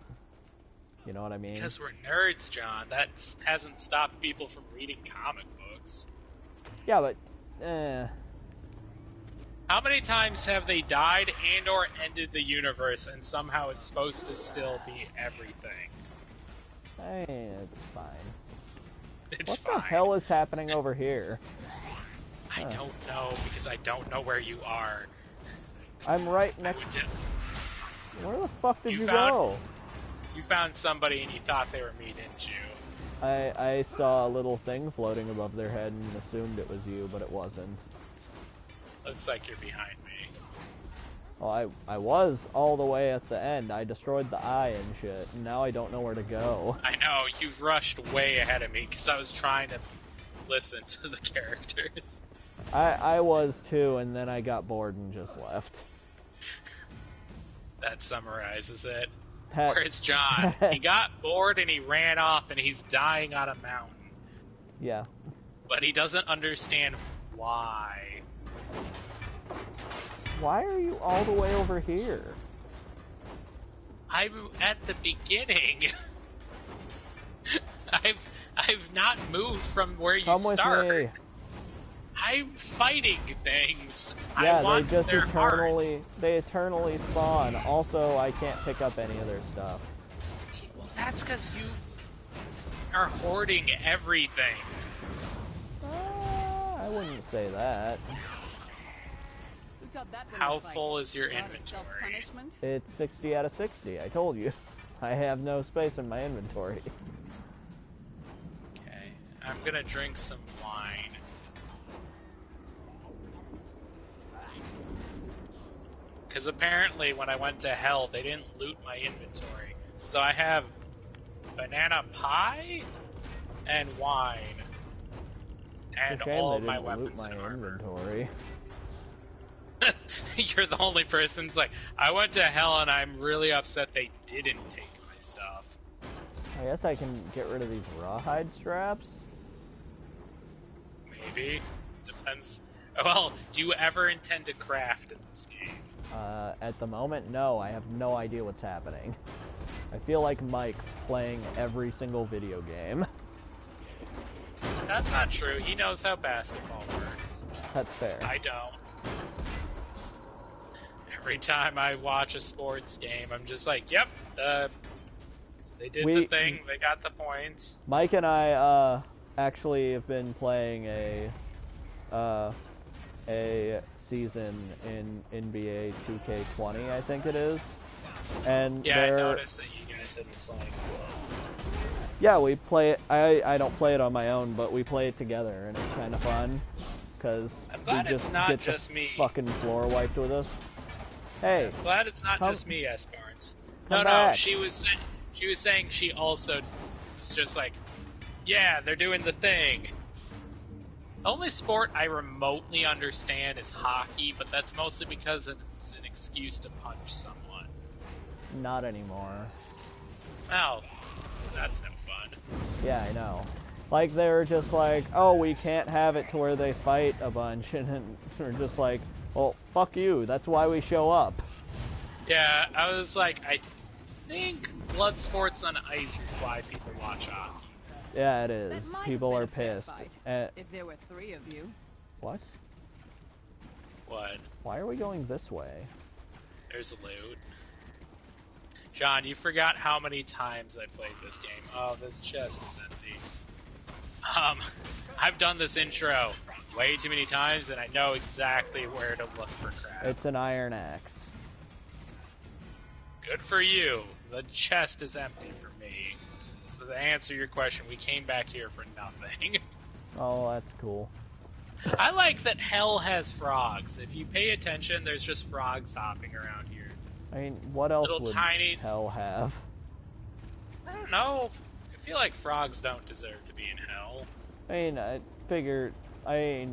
You know what I mean? Because we're nerds, John. That hasn't stopped people from reading comic books. Yeah, but How many times have they died and or ended the universe and somehow it's supposed to still be everything? Hey, it's fine. It's what fine. the hell is happening over here? I don't know, because I don't know where you are. I'm right next to... Where the fuck did you go? You found somebody and you thought they were me, didn't you? I saw a little thing floating above their head and assumed it was you, but it wasn't. Looks like you're behind me. Well, I was all the way at the end. I destroyed the eye and shit, and now I don't know where to go. I know, you've rushed way ahead of me because I was trying to listen to the characters. I was too, and then I got bored and just left. That summarizes it. That- Where's John? He got bored and he ran off and he's dying on a mountain. Yeah. But he doesn't understand why. Why are you all the way over here? I'm at the beginning. I've not moved from where you Come with start. me. I'm fighting things. Yeah, I want they just their hearts. they eternally spawn. Also, I can't pick up any of their stuff. Well, that's because you are hoarding everything. I wouldn't say that. Who taught that How little fight? full is your A lot of inventory? self-punishment? It's 60 out of 60. I told you. I have no space in my inventory. Okay, I'm gonna drink some wine. Because apparently when I went to hell, they didn't loot my inventory. So I have banana pie and wine. And It's a shame all they of my didn't loot weapons my and armor. inventory. You're the only person that's like, I went to hell and I'm really upset they didn't take my stuff. I guess I can get rid of these rawhide straps. Maybe. Depends. Well, do you ever intend to craft in this game? At the moment, no. I have no idea what's happening. I feel like Mike playing every single video game. That's not true. He knows how basketball works. That's fair. I don't. Every time I watch a sports game, I'm just like, yep, they did the thing, they got the points. Mike and I actually have been playing a season in NBA 2K20, I think it is. And Yeah, I noticed that you guys have been playing. Yeah, we play it. I don't play it on my own, but we play it together, and it's kind of fun. Cause I'm glad we it's just not get just the me. fucking floor wiped with us. Hey, I'm glad it's not come- just me, S. Barnes. come No, back. she was saying she also. It's just like, yeah, they're doing the thing. The only sport I remotely understand is hockey, but that's mostly because it's an excuse to punch someone. not anymore. Oh, that's no fun. Yeah, I know. Like, they're just like, oh, we can't have it to where they fight a bunch, and then they're just like, well, fuck you, that's why we show up. Yeah, I was like, I think blood sports on ice is why people watch hockey. Yeah, it is. That might have People been are a fair pissed. fight. If there were 3 of you. What? What? Why are we going this way? There's loot. John, you forgot how many times I played this game. Oh, this chest is empty. I've done this intro way too many times, and I know exactly where to look for crap. It's an iron axe. Good for you. The chest is empty for me. So to answer your question, we came back here for nothing. Oh, that's cool. I like that hell has frogs. If you pay attention, there's just frogs hopping around here. I mean, what else Little would tiny- hell have? I don't know. I feel like frogs don't deserve to be in hell. I mean, I figured, I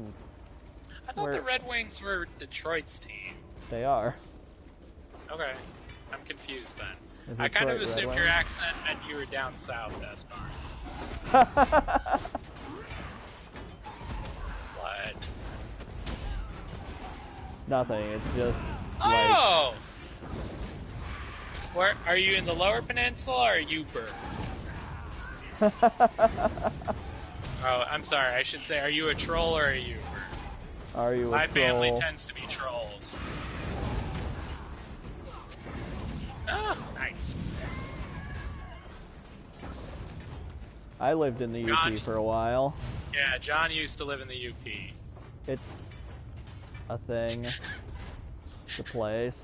thought Where- the Red Wings were Detroit's team. they are. Okay. I'm confused then. Is I kind of Detroit Red assumed Wings? your accent meant you were down south, S. Barnes. What? Nothing, it's just like, Oh! Where are you in the Lower Peninsula or Uber? Oh, I'm sorry. I should say, are you a troll or a Uber? are you a My family troll? tends to be trolls. Oh, nice. I lived in the UP John- for a while. Yeah, John used to live in the UP. It's a thing. It's a place.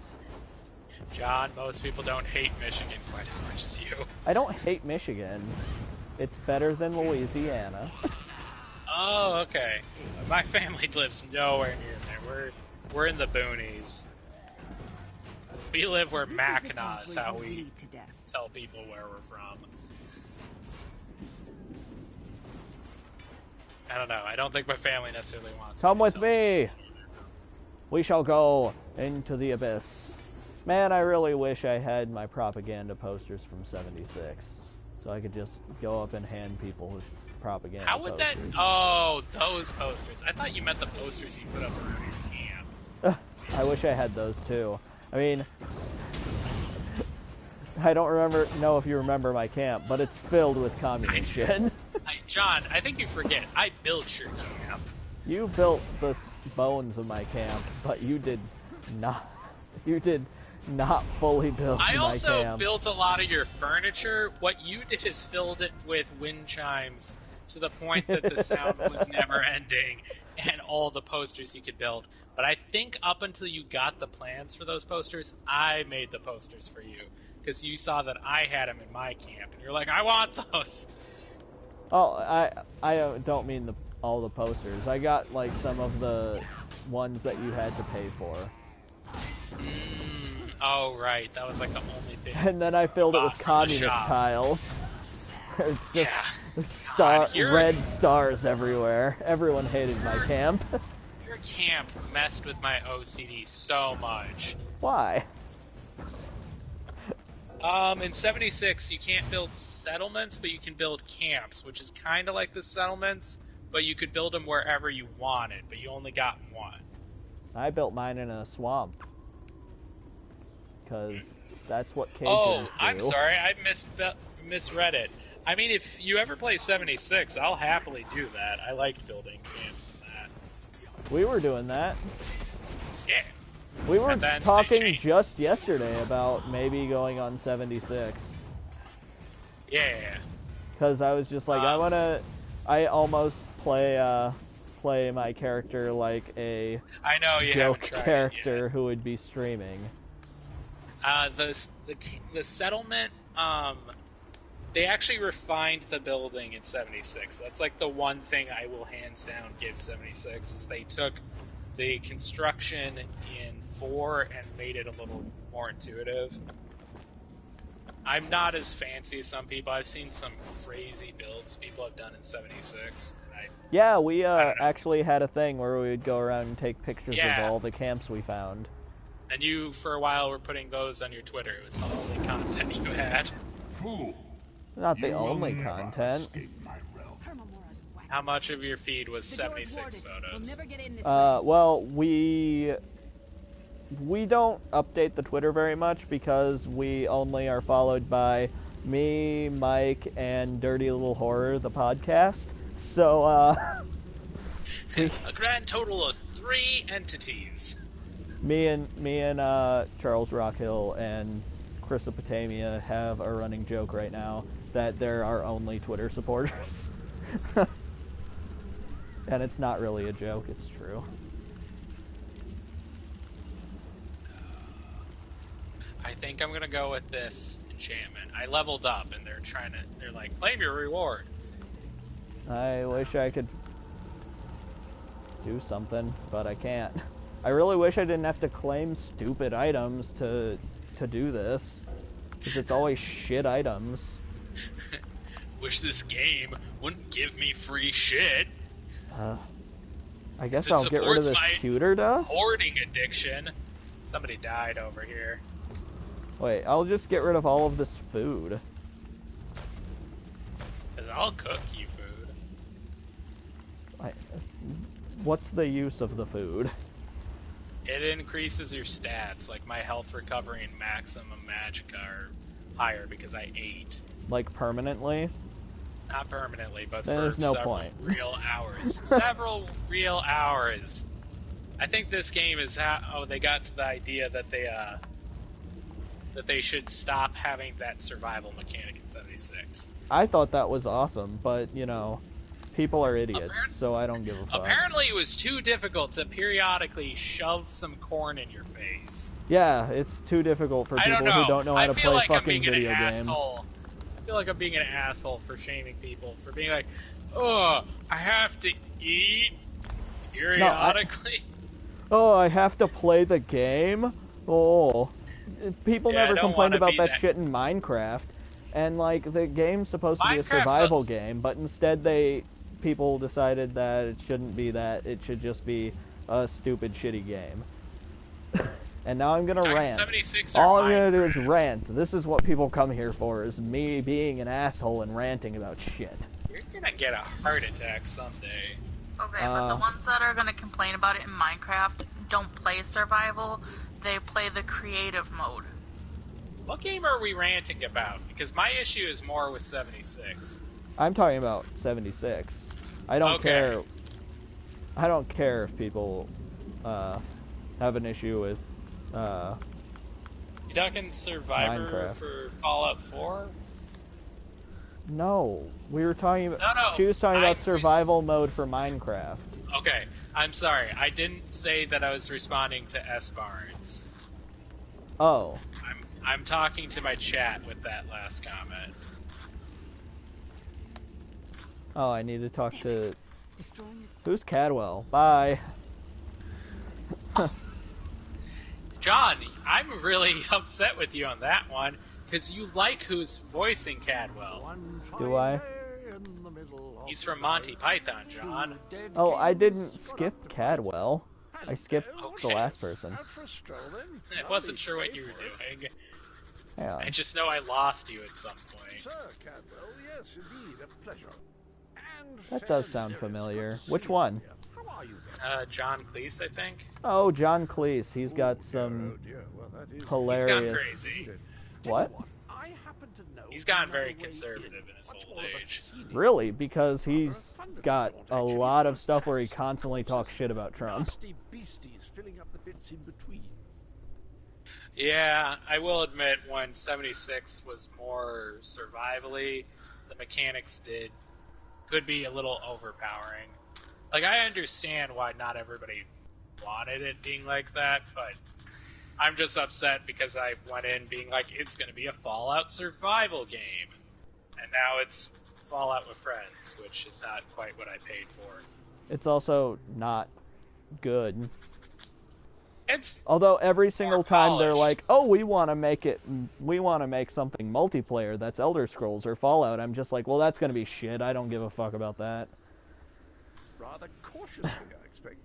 John, most people don't hate Michigan quite as much as you. I don't hate Michigan. It's better than Louisiana. Oh, okay. My family lives nowhere near there. We're in the boonies. We live where Mackinac is how we tell people where we're from. I don't know. I don't think my family necessarily wants Come me to with tell me! them. We shall go into the abyss. Man, I really wish I had my propaganda posters from 76. So I could just go up and hand people with propaganda How would that... posters. Oh, those posters. I thought you meant the posters you put up around your camp. I wish I had those too. I mean, I don't know if you remember my camp, but it's filled with communist shit. Hey, John, I think you forget. I built your camp. You built the bones of my camp, but you did not fully build my camp. I also built a lot of your furniture. What you did is filled it with wind chimes to the point that the sound was never ending, and all the posters you could build. But I think up until you got the plans for those posters, I made the posters for you. Because you saw that I had them in my camp, and you're like, I want those! Oh, I don't mean all the posters. I got, like, some of the ones that you had to pay for. Oh, right. That was, like, the only thing. And then I filled it with communist tiles. It's just red stars everywhere. Everyone hated my camp. Your camp messed with my OCD so much. Why? In 76, you can't build settlements, but you can build camps, which is kind of like the settlements, but you could build them wherever you wanted, but you only got one. I built mine in a swamp. Because that's what Cajuns do. I'm sorry, I misread it. I mean, if you ever play 76, I'll happily do that. I liked building camps and that. We were doing that. Yeah. We were talking just yesterday about maybe going on 76. Yeah. Because I was just like, I almost play my character like a joke character who would be streaming. The settlement, they actually refined the building in 76. That's like the one thing I will hands down give 76 is they took the construction in 4 and made it a little more intuitive. I'm not as fancy as some people. I've seen some crazy builds people have done in 76. Yeah, we actually had a thing where we would go around and take pictures of all the camps we found. And you, for a while, were putting those on your Twitter. It was the only content you had. Fool. Not the only content. How much of your feed was 76 photos? Well, we don't update the Twitter very much because we only are followed by me, Mike, and Dirty Little Horror, the podcast. So, a grand total of 3 entities. Me and Charles Rockhill and Chrysopotamia have a running joke right now that they're our only Twitter supporters. And it's not really a joke, it's true. I think I'm gonna go with this enchantment. I leveled up and they're like, claim your reward. I wish I could do something, but I can't. I really wish I didn't have to claim stupid items to do this. Because it's always shit items. Wish this game wouldn't give me free shit. I guess I'll get rid of this pewter dust? Hoarding addiction. Somebody died over here. Wait, I'll just get rid of all of this food. 'Cause I'll cook you food. What's the use of the food? It increases your stats, like my health recovery and maximum magicka are higher because I ate. Like permanently? Not permanently, but There's for no several point. real hours. Several real hours. I think this game is how they got to the idea that they should stop having that survival mechanic in 76. I thought that was awesome, but you know, people are idiots, so I don't give a fuck. Apparently it was too difficult to periodically shove some corn in your face. Yeah, it's too difficult for people who don't know how to play fucking video games. I feel like I'm being an asshole for shaming people, for being like, oh, I have to eat periodically. Oh, I have to play the game? Oh. People Yeah, I never don't complained wanna about be that that- shit in Minecraft. And, like, the game's supposed to be a Minecraft's survival game, but instead people decided that it shouldn't be that. It should just be a stupid, shitty game. And now I'm gonna Dragon rant. 76 or All I'm gonna do is Minecraft? rant. This is what people come here for, is me being an asshole and ranting about shit. You're gonna get a heart attack someday. Okay, but the ones that are gonna complain about it in Minecraft don't play survival, they play the creative mode. What game are we ranting about? Because my issue is more with 76. I'm talking about 76. I don't Okay. care. I don't care if people have an issue with You talking Survivor Minecraft. for Fallout 4? No, we were talking about. No, She was talking I about survival mode for Minecraft. Okay, I'm sorry. I didn't say that I was responding to S. Barnes. Oh, I'm talking to my chat with that last comment. oh, I need to talk to. Destroying his Who's Cadwell? Bye. John, I'm really upset with you on that one, because you like who's voicing Cadwell. Do I? He's from Monty Python, John. Oh, I didn't skip Cadwell. I skipped the Okay. last person. I wasn't sure what you were doing. Yeah. I just know I lost you at some point. Sir Cadwell, yes, indeed, a pleasure. And That does sound familiar. Which one? How are you? John Cleese, I think. Oh, John Cleese. He's got Oh some dear, well that is He's hilarious. gone crazy. What? I happen to know He's gotten another very way conservative in his Much old more of a age. scenic Really? Because he's got a Actually, lot of first stuff where he tracks. constantly talks shit about Trump. nasty beasties filling up the bits in between. Yeah, I will admit when 76 was more survivally, the mechanics could be a little overpowering. Like, I understand why not everybody wanted it being like that, but I'm just upset because I went in being like, it's going to be a Fallout survival game. And now it's Fallout with friends, which is not quite what I paid for. It's also not good. It's Although every single More time they're polished. like, "Oh, we want to make something multiplayer that's Elder Scrolls or Fallout." I'm just like, "Well, that's going to be shit. I don't give a fuck about that." Rather cautiously, I expect.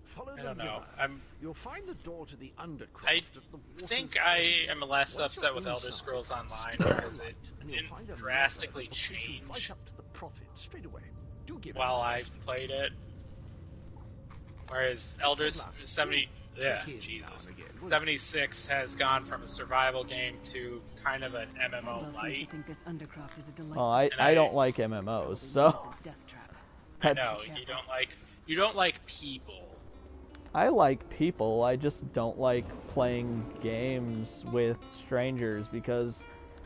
Follow I the don't know. river. You'll find the door to the undercroft I at the water's think edge. I am less Once upset you're with Elder inside, Scrolls Online stay because right, it and you'll didn't find a lever drastically that'll take you change right up to the prophet straight away. Do give it while a I try. played it. Whereas Elder's 70, yeah, Check in now Jesus, and again, will you? 76 has gone from a survival game to kind of an Cadwell MMO seems to light. think this undercroft is a delightful Oh, I don't like MMOs, so it's a death trap. I that's, know you don't like people. I like people. I just don't like playing games with strangers because,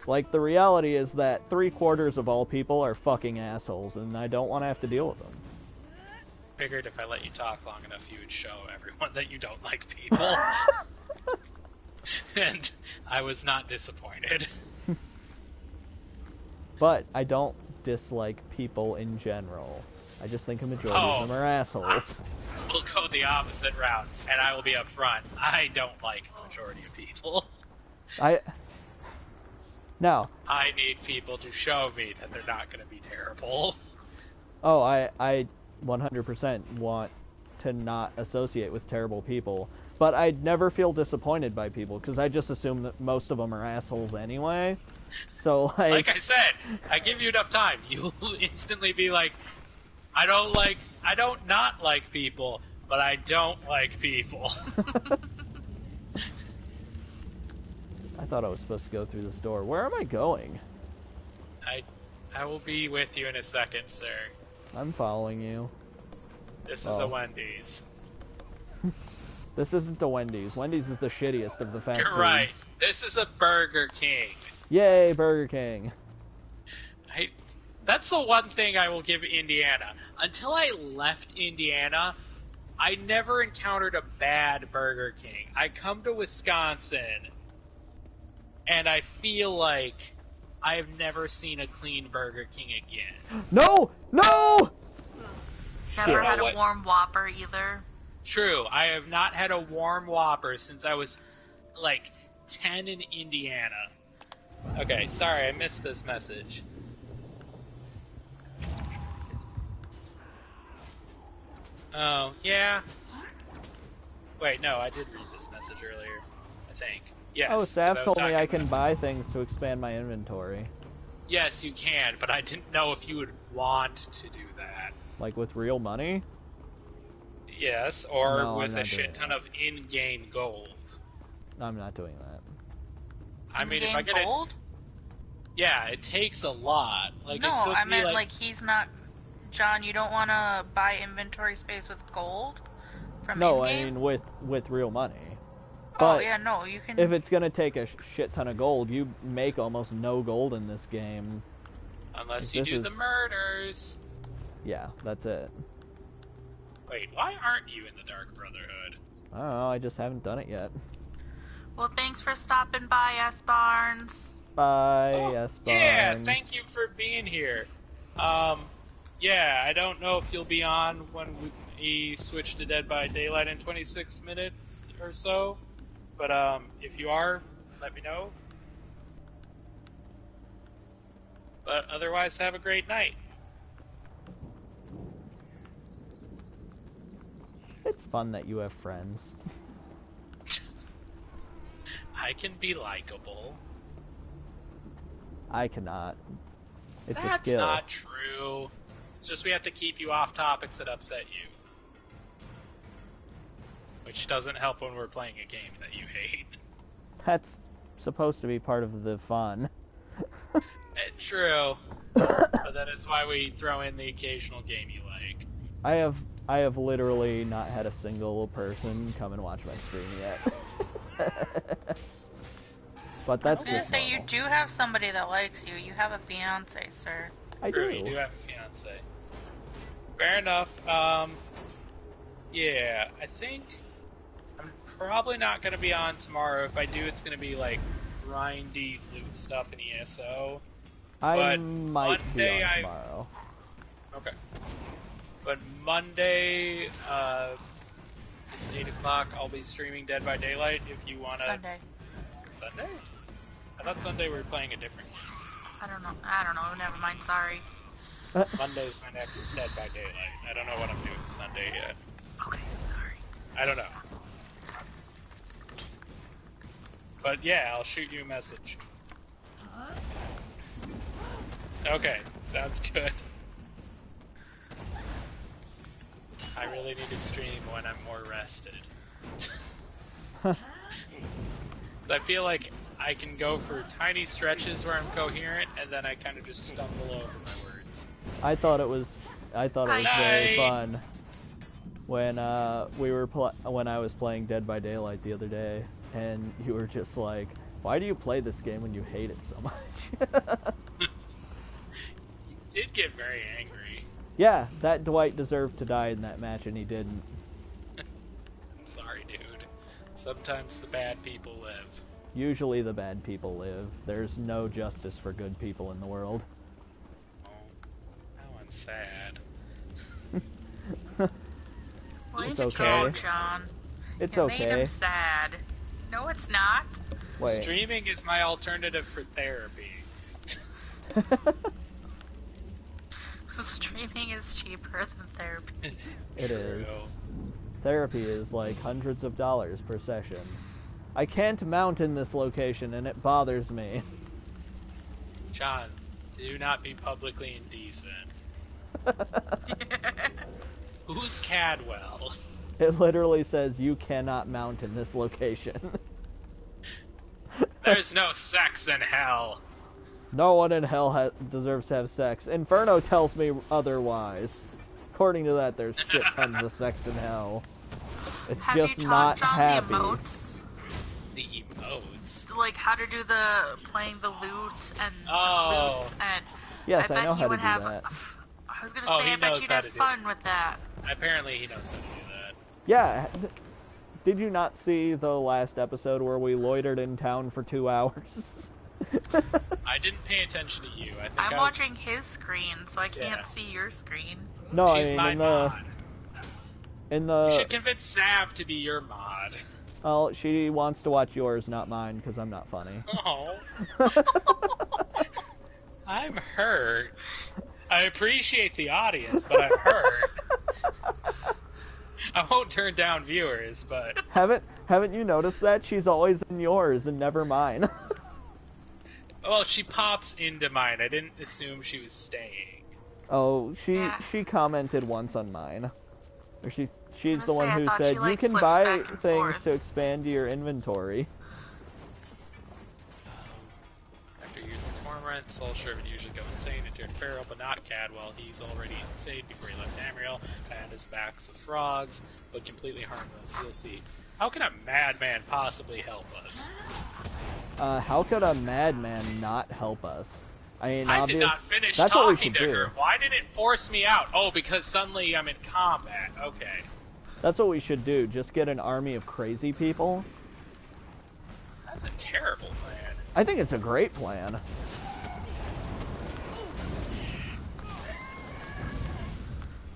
like, the reality is that 3/4 of all people are fucking assholes, and I don't want to have to deal with them. Figured if I let you talk long enough, you would show everyone that you don't like people. And I was not disappointed. But I don't dislike people in general. I just think a majority of them are assholes. We'll go the opposite route, and I will be upfront. I don't like the majority of people. Now, I need people to show me that they're not going to be terrible. oh, I 100% want to not associate with terrible people, but I'd never feel disappointed by people because I just assume that most of them are assholes anyway. So Like I said, I give you enough time, you will instantly be like, I don't not like people, but I don't like people. I thought I was supposed to go through this door. Where am I going? I will be with you in a second, sir. I'm following you. This is Oh. a Wendy's. This isn't the Wendy's. Wendy's is the shittiest of the fast You're foods. right. This is a Burger King. Yay, Burger King. That's the one thing I will give Indiana. Until I left Indiana, I never encountered a bad Burger King. I come to Wisconsin, and I feel like I have never seen a clean Burger King again. No! No! Never Shit. had What? a warm Whopper either. True, I have not had a warm Whopper since I was, like, 10 in Indiana. Okay, sorry, I missed this message. Oh, yeah. Wait, no, I did read this message earlier, I think. Yes. Oh, 'cause Staff I was told me talking I can about- buy things to expand my inventory. Yes, you can, but I didn't know if you would want to do that. Like with real money? Yes, or No, I'm with a not shit doing ton of in-game gold. I'm not doing that. I mean, if In-game I get gold? it... Yeah, it takes a lot. Like, No, it's supposed I to be meant like he's not. John, you don't want to buy inventory space with gold from No, in-game? I mean with real money. Oh But yeah, no, you can. if it's gonna take a shit ton of gold, you make almost no gold in this game. Unless Like, you this do is- the murders. Yeah, that's it. Wait, why aren't you in the Dark Brotherhood? I don't know, I just haven't done it yet. Well, thanks for stopping by, S. Barnes. Bye, Oh, yes, yeah, Barnes. thank you for being here. Yeah, I don't know if you'll be on when we switch to Dead by Daylight in 26 minutes or so, but if you are, let me know. But otherwise, have a great night. It's fun that you have friends. I can be likable. I cannot. It's a That's skill. not true. It's just we have to keep you off topics that upset you. Which doesn't help when we're playing a game that you hate. That's supposed to be part of the fun. True. But that is why we throw in the occasional game you like. I have literally not had a single person come and watch my stream yet. But I was that's gonna just say, you normal. do have somebody that likes you. You have a fiance, sir. I True, do. you do have a fiance. Fair enough. Yeah, I think I'm probably not gonna be on tomorrow. If I do, it's gonna be like grindy loot stuff in ESO. I but might Monday be on I- tomorrow. Okay. But Monday, it's 8 o'clock. I'll be streaming Dead by Daylight if you wanna. Sunday. Sunday? I thought Sunday we were playing a different game. I don't know. Never mind. Sorry. Monday's my next Dead by Daylight. I don't know what I'm doing Sunday yet. Okay. Sorry. I don't know. But yeah, I'll shoot you a message. Okay, sounds good. I really need to stream when I'm more rested. I feel like I can go for tiny stretches where I'm coherent, and then I kind of just stumble over my words. I thought it was very Hi. fun when when I was playing Dead by Daylight the other day, and you were just like, "Why do you play this game when you hate it so much?" You did get very angry. Yeah, that Dwight deserved to die in that match, and he didn't. I'm sorry, dude. Sometimes the bad people live. Usually the bad people live. There's no justice for good people in the world. Oh, now I'm sad. Well, It's he's okay. cute, John. It's You made okay. him sad. No, it's not. Wait. Streaming is my alternative for therapy. Streaming is cheaper than therapy. It is. True. Therapy is like hundreds of dollars per session. I can't mount in this location, and it bothers me. John, do not be publicly indecent. Who's Cadwell? It literally says you cannot mount in this location. There's no sex in hell. No one in hell deserves to have sex. Inferno tells me otherwise. According to that, there's shit tons of sex in hell. It's Have just you not taught John happy. the emotes? The emotes. Like how to do the playing the lute and Oh. the flute, and Yes, I I bet know he how to would do have. that. I was gonna Oh, say, he I bet knows you'd how have to do fun with that. Apparently he knows how to do that. Yeah. Did you not see the last episode where we loitered in town for 2 hours? I didn't pay attention to you. I think I'm I was... watching his screen, so I can't see your screen. No, She's I mean my mod. in You should the. convince Sav to be your mod. Well, she wants to watch yours, not mine, because I'm not funny. Oh. I'm hurt. I appreciate the audience, but I'm hurt. I won't turn down viewers, but... Haven't you noticed that? She's always in yours and never mine. Well, she pops into mine. I didn't assume she was staying. Oh, Yeah. she commented once on mine. Or she's gonna the one say, I who thought said she, like, you can flips buy back and things forth." to expand your inventory. After using Torment, Soul Shriv would usually go insane and turn feral, but not Cadwell. He's already insane before he left Tamriel, and his backs of frogs, but completely harmless. You'll see. How can a madman possibly help us? How could a madman not help us? I mean, I did not finish that's what we talking should to do. her. Why did it force me out? Oh, because suddenly I'm in combat. Okay. That's what we should do. Just get an army of crazy people. That's a terrible plan. I think it's a great plan.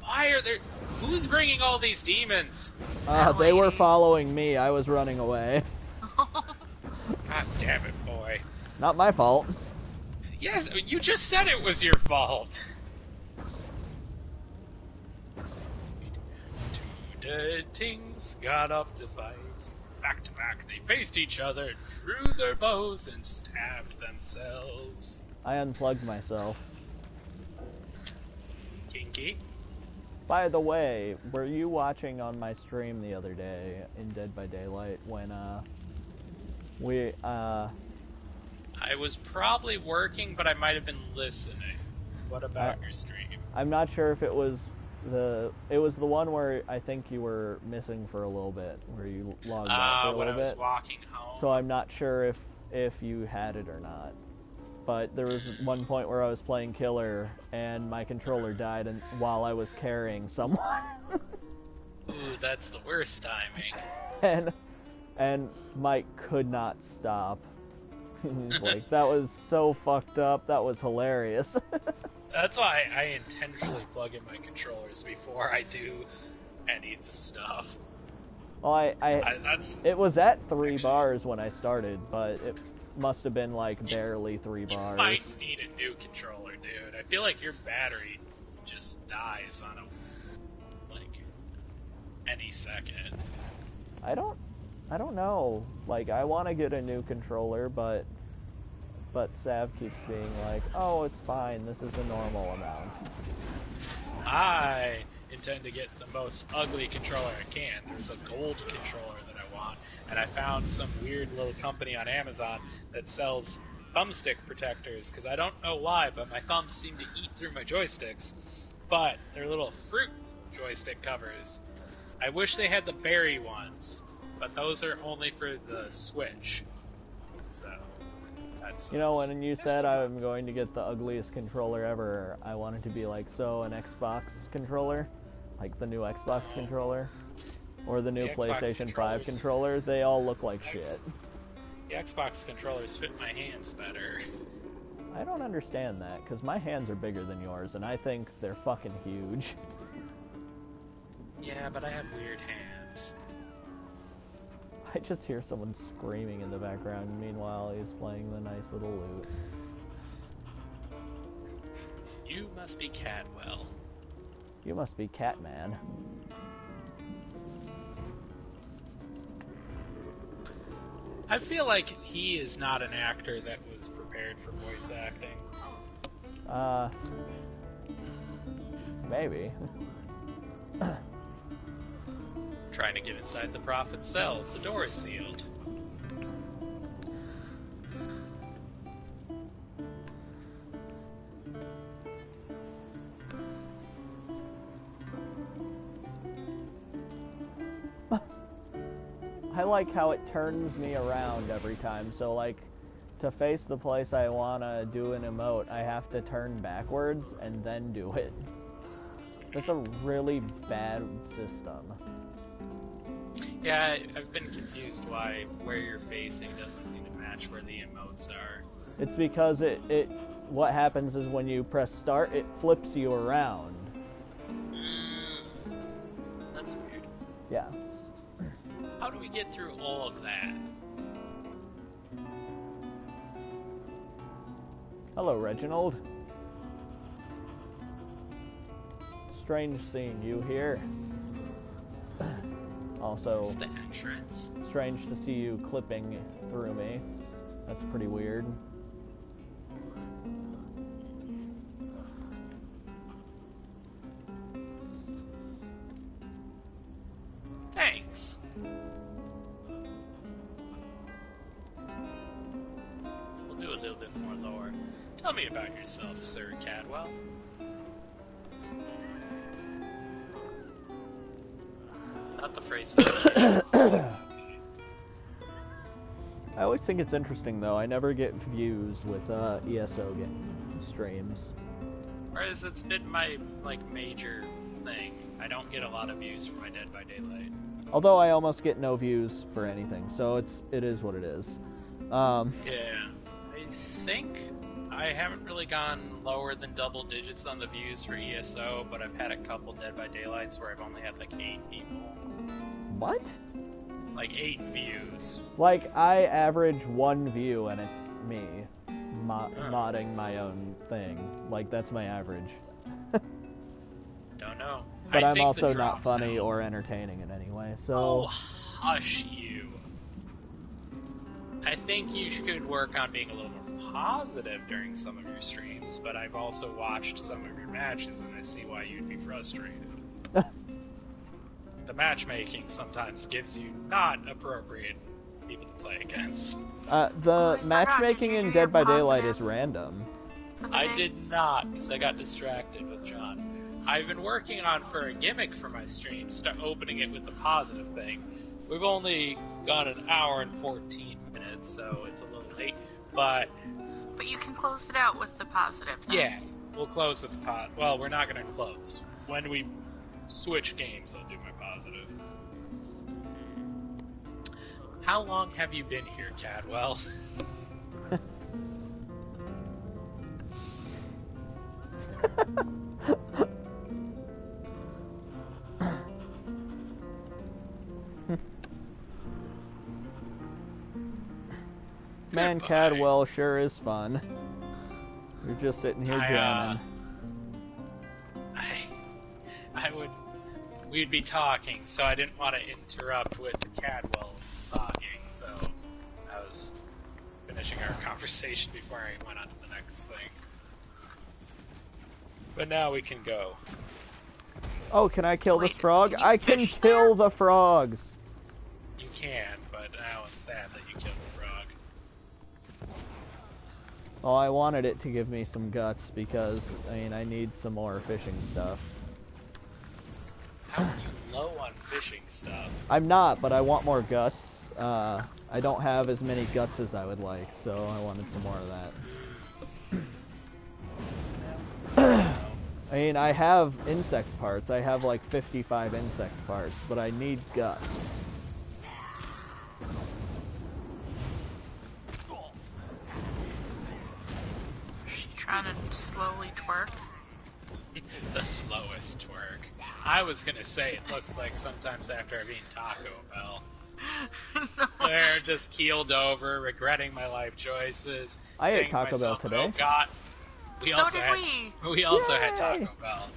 Why are there... Who's bringing all these demons? They were lady. following me. I was running away. God damn it, boy. Not my fault. Yes, you just said it was your fault. Two dead things got up to fight. Back to back, they faced each other, drew their bows, and stabbed themselves. I unplugged myself. Kinky. By the way, were you watching on my stream the other day in Dead by Daylight when I was probably working, but I might have been listening. What about your stream? I'm not sure if it was the one where I think you were missing for a little bit, where you logged out for a when little I was bit. walking home. So I'm not sure if you had it or not. But there was one point where I was playing killer and my controller died while I was carrying someone. Ooh, that's the worst timing. and Mike could not stop. He's like, that was so fucked up. That was hilarious. That's why I intentionally plug in my controllers before I do any stuff. Well, That's it was at 3 bars when I started, but it must have been like barely 3 You bars. might need a new controller, dude. I feel like your battery just dies on any second. I don't know. Like, I want to get a new controller, but Sav keeps being like, "Oh, it's fine. This is a normal amount." I intend to get the most ugly controller I can. There's a gold controller that I want, and I found some weird little company on Amazon that sells thumbstick protectors, because I don't know why, but my thumbs seem to eat through my joysticks. But they're little fruit joystick covers. I wish they had the berry ones, but those are only for the Switch. So, that's... You know, when you said I'm going to get the ugliest controller ever, I wanted to be like, so an Xbox controller? Like the new Xbox controller? Or the new The Xbox PlayStation 5 controllers- controller? They all look like shit. The Xbox controllers fit my hands better. I don't understand that, because my hands are bigger than yours, and I think they're fucking huge. Yeah, but I have weird hands. I just hear someone screaming in the background, meanwhile he's playing the nice little lute. You must be Cadwell. You must be Catman. I feel like he is not an actor that was prepared for voice acting. Maybe. Trying to get inside the prophet's cell. The door is sealed. I like how it turns me around every time, so like, to face the place I wanna do an emote, I have to turn backwards and then do it. That's a really bad system. Yeah, I've been confused why where you're facing doesn't seem to match where the emotes are. It's because what happens is when you press start, it flips you around. That's weird. Yeah. How do we get through all of that? Hello, Reginald. Strange seeing you here. Also, Where's the entrance? strange to see you clipping through me. That's pretty weird. Thanks. We'll do a little bit more lore. Tell me about yourself, Sir Cadwell. Not the phrase. I always think it's interesting, though. I never get views with ESO streams. Whereas it's been my, major thing. I don't get a lot of views for my Dead by Daylight. Although I almost get no views for anything, so it is what it is. Yeah. I think I haven't really gone lower than double digits on the views for ESO, but I've had a couple Dead by Daylights where I've only had 8 people. What? 8 views. I average 1 view and it's me modding my own thing. That's my average. Don't know. But I I'm think also the not drop funny sound- or entertaining in any way, so... Oh, hush you. I think you could work on being a little more positive during some of your streams, but I've also watched some of your matches and I see why you'd be frustrated. The matchmaking sometimes gives you not appropriate people to play against. The matchmaking Did you in do Dead your by Daylight is positive? random. For the I day? did not, because I got distracted with John. I've been working on for a gimmick for my streams, opening it with the positive thing. We've only got an hour and 14 minutes, so it's a little late. But But you can close it out with the positive thing. yeah, we'll close with the Well, we're not going to close. When we switch games, I'll do my positive. How long have you been here, Cadwell? Man, Goodbye. Cadwell sure is fun. You're just sitting here jamming. We'd be talking, so I didn't want to interrupt with Cadwell talking, so I was finishing our conversation before I went on to the next thing. But now we can go. Oh, can I kill this Wait, frog? can you I can fish kill there? the frogs! You can, but now I'm sad that you killed the frog. Well, I wanted it to give me some guts because, I need some more fishing stuff. How are you low on fishing stuff? I'm not, but I want more guts. I don't have as many guts as I would like, so I wanted some more of that. I have insect parts. I have 55 insect parts, but I need guts. Is she trying to slowly twerk? The slowest twerk. I was gonna say it looks like sometimes after I've eaten Taco Bell. They're just keeled over, regretting my life choices. I ate saying to Taco Bell myself, today. Oh God. So did we. We also had Yay! Taco Bell.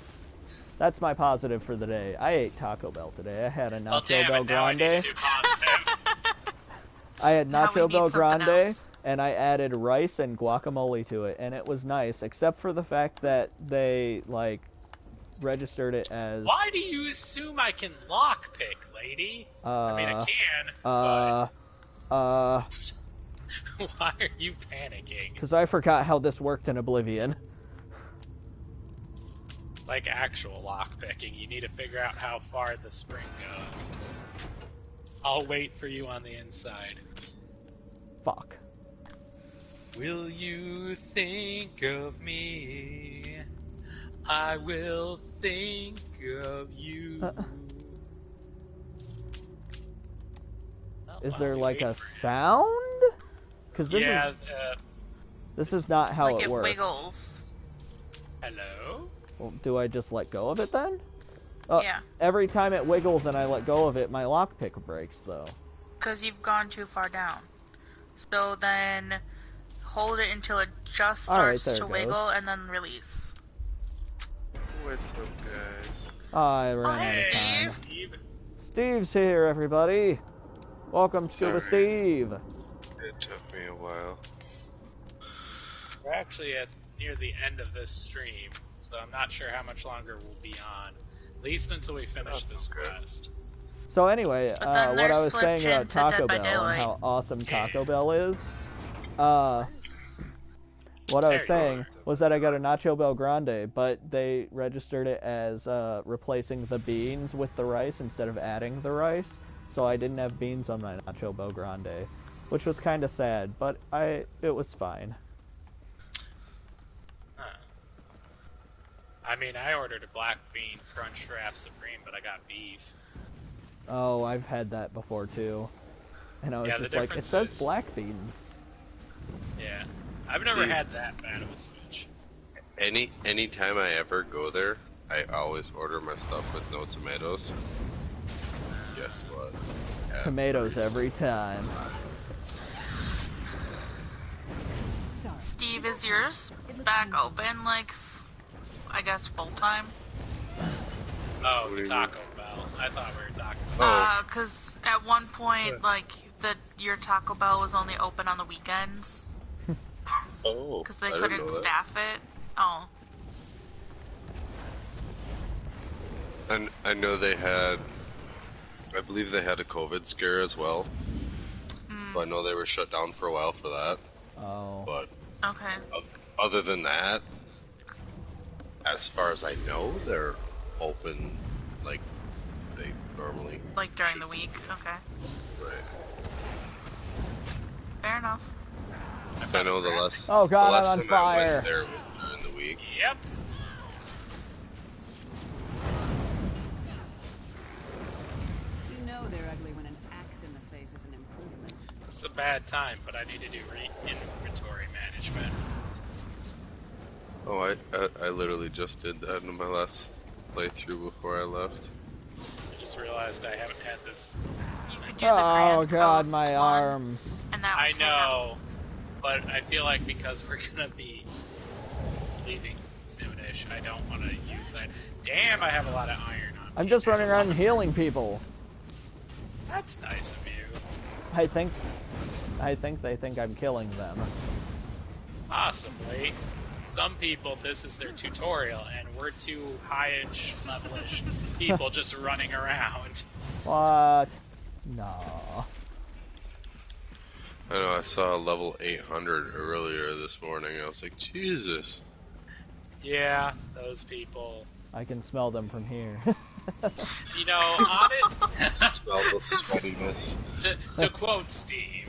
That's my positive for the day. I ate Taco Bell today. I had a Well, Nacho damn Bell it, now I need to Grande. do positive. I had Now we Nacho need Bell something Grande, else. and I added rice and guacamole to it, and it was nice, except for the fact that they, registered it as... Why do you assume I can lockpick, lady? I mean, I can, but... Why are you panicking? Because I forgot how this worked in Oblivion. Like actual lockpicking, you need to figure out how far the spring goes. I'll wait for you on the inside. Fuck. Will you think of me? I will think of you. Well, Is why there don't we like wait a for him? sound? Because this Yeah, is This is not how like it works. wiggles. Hello? Well, do I just let go of it then? Yeah. Every time it wiggles and I let go of it, my lockpick breaks, though. Because you've gone too far down. So then hold it until it just starts to wiggle and then release. What's up, guys? I ran Hi, out of time. Steve. Steve's here, everybody. Welcome, Scuba Steve. It took me a while. We're actually at near the end of this stream, so I'm not sure how much longer we'll be on. At least until we finish this quest. So anyway, But then what I was there's saying about Switch into Taco Dead by Bell and Daylight. how awesome Taco Bell is, what I was saying was that I got a Nacho Bell Grande, but they registered it as replacing the beans with the rice instead of adding the rice, so I didn't have beans on my Nacho Bell Grande, which was kind of sad, but it was fine. I mean, I ordered a black bean crunch wrap supreme, but I got beef. Oh, I've had that before too, and I was Yeah, just the like, it difference says is- black beans. Yeah. I've never had that bad of a switch. Any time I ever go there, I always order my stuff with no tomatoes. Guess what? Tomatoes every time. Steve, is yours back open, like, I guess full time? Oh, What do the you Taco Bell. I thought we were talking about Because at one point, like, your Taco Bell was only open on the weekends. Oh, Because they I didn't couldn't know that. staff it. Oh. And I know they had, I believe they had a COVID scare as well. So I know they were shut down for a while for that. Oh. But Okay. other than that, as far as I know, they're open like they normally. Like during should. the week. Okay. Right. Fair enough. So I know the last. Oh God, the last I'm on time I fire. went there was during the week. Yep. You know they're ugly when an axe in the face is an improvement. It's a bad time, but I need to do inventory management. Oh, I literally just did that in my last playthrough before I left. I just realized I haven't had this. You could do the Oh Grand God, Coast my one, arms. And that I would take up- know, but I feel like because we're gonna be leaving soonish, I don't want to use that. Damn, I have a lot of iron on. I'm me. just There's running a lot around of healing things. people. That's nice of you. I think they think I'm killing them. Possibly. Some people, this is their tutorial, and we're two high-ish, levelish people just running around. What? No. I know I saw level 800 earlier this morning. I was like, Jesus. Yeah, those people. I can smell them from here. You know, on it. Smell the sweatiness. to quote Steve,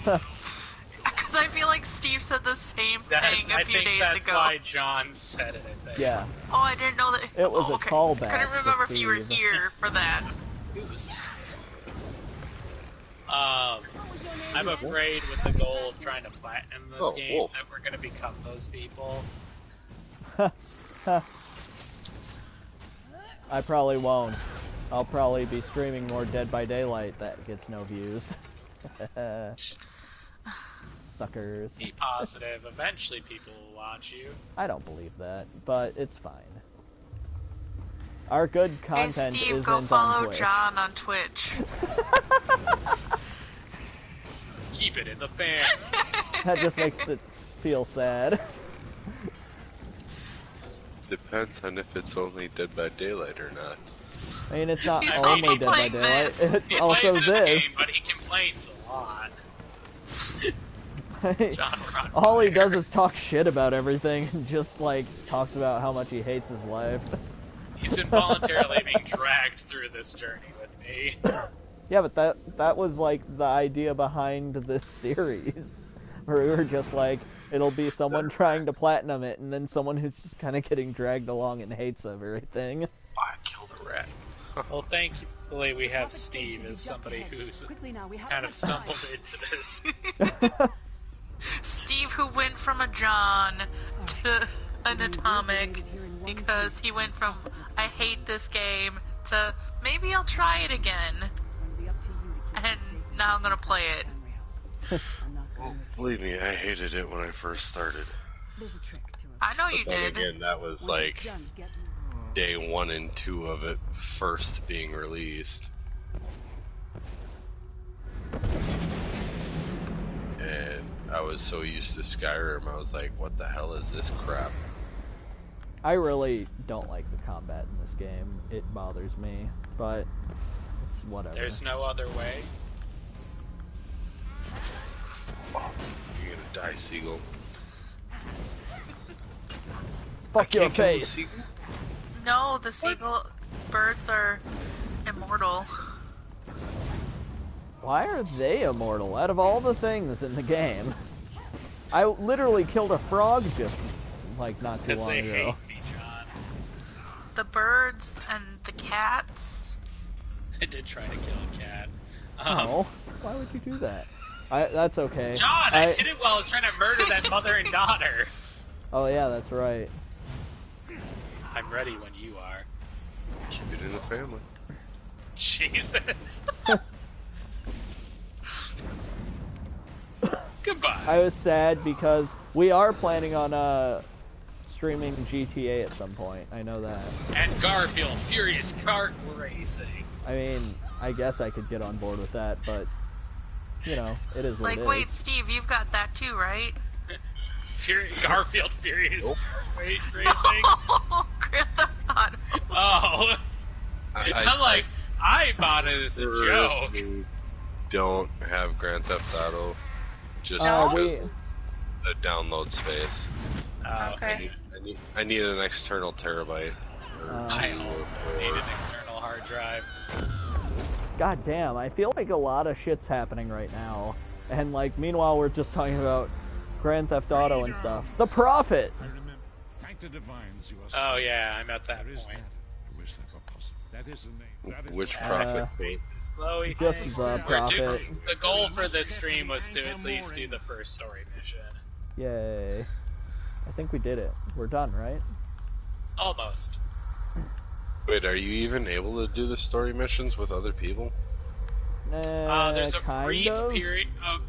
Because I feel like Steve said the same thing I a few think days that's ago. why John said it. I think. Yeah. Oh, I didn't know that. It was oh, a okay. callback I couldn't remember to if you were Steve. here for that. I'm afraid with the goal of trying to platinum this game Wolf. that we're going to become those people. I probably won't. I'll probably be streaming more Dead by Daylight that gets no views. Suckers. Be positive. Eventually people will watch you. I don't believe that, but it's fine. Our good Hey, content Steve, isn't go on follow Twitch. John on Twitch. Keep it in the fan. That just makes it feel sad. Depends on if it's only Dead by Daylight or not. I mean, it's not He's only also Dead by playing Daylight, this. it's He also plays this this. game, but he complains a lot. John, we're on All he fire. does is talk shit about everything, and just like talks about how much he hates his life. He's involuntarily being dragged through this journey with me. Yeah, but that was like the idea behind this series, where we were just like, it'll be someone trying to platinum it, and then someone who's just kind of getting dragged along and hates everything. I killed a rat. Well, thankfully we have Steve as somebody who's Quickly now, we have kind a of fight. stumbled into this. Steve, who went from a John to an Atomic because he went from I hate this game to maybe I'll try it again. And now I'm gonna play it. Well, believe me, I hated it when I first started. I know you But then did. again, that was like day 1 and 2 of it first being released. And I was so used to Skyrim, I was like, what the hell is this crap? I really don't like the combat in this game. It bothers me, but it's whatever. There's no other way. You're gonna die, Seagull. Fuck your face! No, the seagull birds are immortal. Why are they immortal? Out of all the things in the game, I literally killed a frog just like not too Because long they ago. hate me, John. The birds and the cats. I did try to kill a cat. No, why would you do that? That's okay. John, I did it while I was trying to murder that mother and daughter. Oh yeah, that's right. I'm ready when you are. Keep it in the family. Jesus. Goodbye. I was sad because we are planning on streaming GTA at some point. I know that. And Garfield, Furious Kart Racing. I mean, I guess I could get on board with that, but you know, it is what it is. Wait, Steve, you've got that too, right? Garfield, Furious Kart Racing. Oh, Grand Theft Auto. Oh. I'm like, I bought it as a joke. We don't have Grand Theft Auto just No? because the download space. Okay. I need an external terabyte. I also need an external hard drive. God damn, I feel like a lot of shit's happening right now. And like, meanwhile, we're just talking about Grand Theft Auto and stuff. The Prophet! Oh yeah, I'm at that point. Which Prophet? It's Chloe. Just the Prophet. The goal for this stream was to at least do the first story mission. Yay. I think we did it. We're done, right? Almost. Wait, are you even able to do the story missions with other people? There's a kind brief of?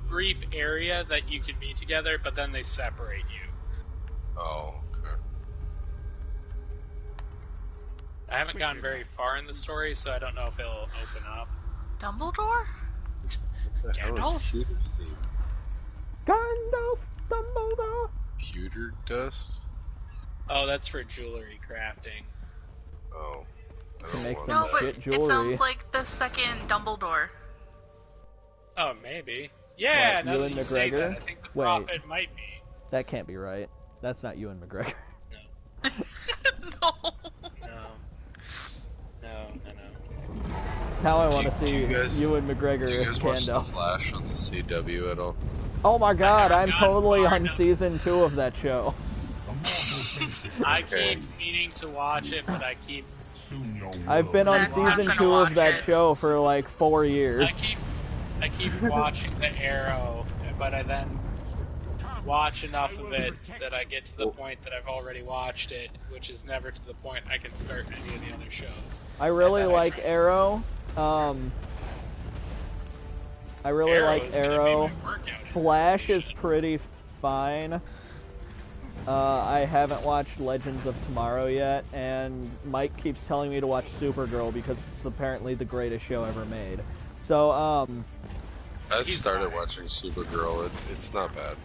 brief area that you can be together, but then they separate you. Oh, okay. I haven't gotten very far in the story, so I don't know if it'll open up. Dumbledore? What the hell Gandalf? is Pewter Theme? Gandalf Dumbledore! Pewter dust? Oh, that's for jewelry crafting. Oh. I To don't make want some No, but shit it jewelry. sounds like the second Dumbledore. Oh, maybe. Yeah, What, now that Ewan you say that, McGregor? I think the Wait. Prophet might be. That can't be right. That's not Ewan McGregor. No. No. Now I want to Do you see guys- Ewan McGregor Do you as guys watch The Gandalf. Flash on the CW at all? Oh my god, I'm haven't gotten totally far on enough. season 2 of that show. I Okay. keep meaning to watch it, but I keep I've been on Zach's not season gonna 2 watch of that it. show for like 4 years. I keep watching the Arrow, but I then watch enough of it that I get to the point that I've already watched it, which is never to the point I can start any of the other shows. I really And then I like try to Arrow. I really like is gonna be Arrow. my workout Flash is inspiration. pretty fine. I haven't watched Legends of Tomorrow yet, and Mike keeps telling me to watch Supergirl because it's apparently the greatest show ever made. So, I started watching Supergirl. It's not bad.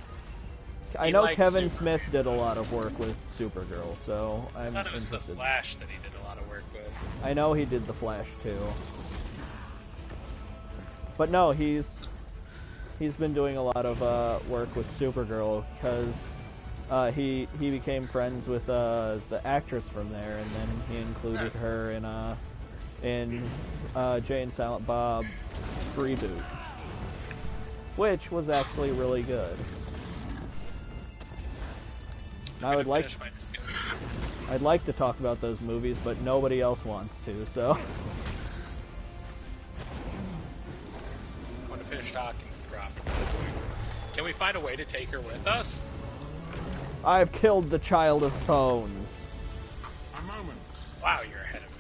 I He know likes Kevin Supergirl. Smith did a lot of work with Supergirl, so I I'm thought it was the interested. Flash that he did a lot of work with. I know he did the Flash too. But no, he's been doing a lot of work with Supergirl because he became friends with the actress from there, and then he included her in Jay and Silent Bob reboot, which was actually really good. I'm I would gonna like finish my discussion. I'd like to talk about those movies, but nobody else wants to, so. I want to finish talking to the Prophet real quick. Can we find a way to take her with us? I've killed the child of bones. A moment. Wow, you're ahead of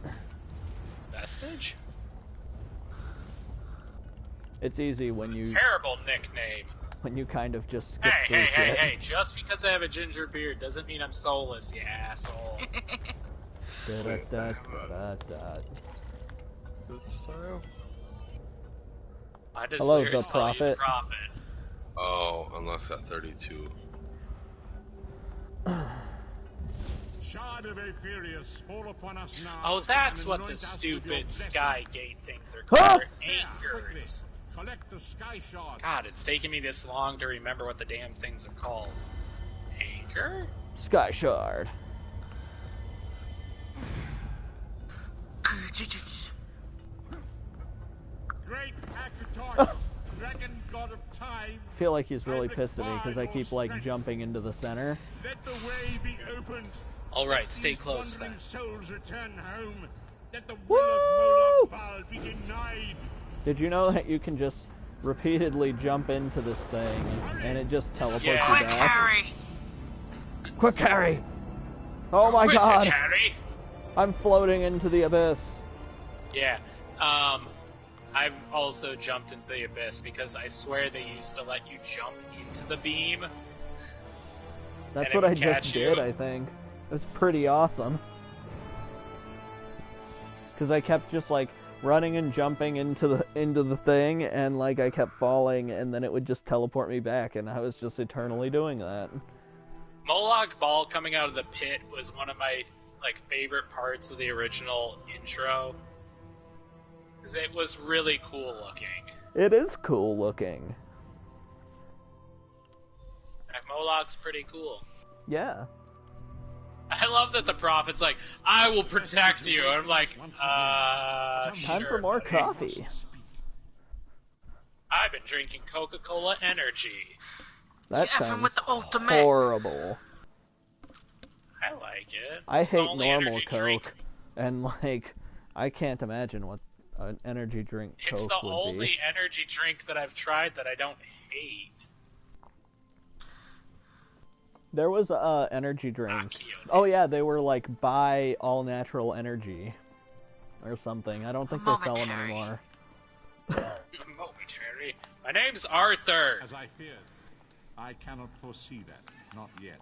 me. Vestige? It's easy when you Terrible nickname. when you kind of just skip through shit. Hey, just because I have a ginger beard doesn't mean I'm soulless, you asshole. Da-da-da-da-da-da. Good style. Why does Hello, Lyris the call you the Prophet. Prophet? Oh, unlocks at 32. Shard of Aetherius, fall upon us now. Oh, that's and what the anoint us with your stupid blessing. sky gate things are Ah! called. They're There, anchors. quickly, collect the sky shard. God, it's taking me this long to remember what the damn things are called. Anchor? Sky Shard. Great Akator, dragon god of time. I feel like he's really pissed at me because I keep like jumping into the center. Let the way be opened. Alright, stay These close then. wandering souls return home. Let the Woo! will of Moloch Baal be denied. Did you know that you can just repeatedly jump into this thing and it just teleports Yeah. you Quick, back? Harry! Quick, Harry! Oh my Who is god! it, Harry? I'm floating into the abyss. Yeah, I've also jumped into the abyss because I swear they used to let you jump into the beam. That's And it what I would catch just you. did, I think. It was pretty awesome. Because I kept just like running and jumping into the thing, and like I kept falling, and then it would just teleport me back, and I was just eternally doing that. Moloch Ball coming out of the pit was one of my favorite parts of the original intro. 'Cause it was really cool looking. It is cool looking. And Moloch's pretty cool. Yeah. I love that the Prophet's like, I will protect you. I'm like, Time sure, for more buddy. coffee. I've been drinking Coca-Cola Energy. That Jeff, sounds with the ultimate. horrible. I like it. I It's the hate only normal energy Coke, drink. and like I can't imagine what an energy drink Coke It's the would only be. energy drink that I've tried that I don't hate. There was a energy drink. Kyoto. Oh yeah, they were like buy all natural energy or something. I don't think they sell them Momentary. anymore. Momentary. My name's Arthur. As I feared, I cannot foresee that, not yet.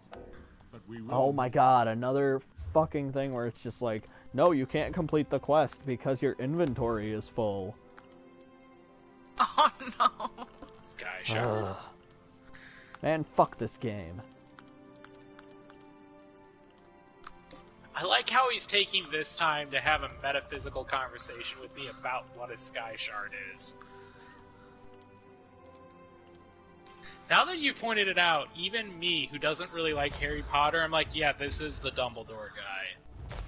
But we will. Oh my god, another fucking thing where it's just like, no, you can't complete the quest because your inventory is full. Oh no. Sky Shard. Ugh. Man, fuck this game. I like how he's taking this time to have a metaphysical conversation with me about what a Sky Shard is. Now that you've pointed it out, even me, who doesn't really like Harry Potter, I'm like, yeah, this is the Dumbledore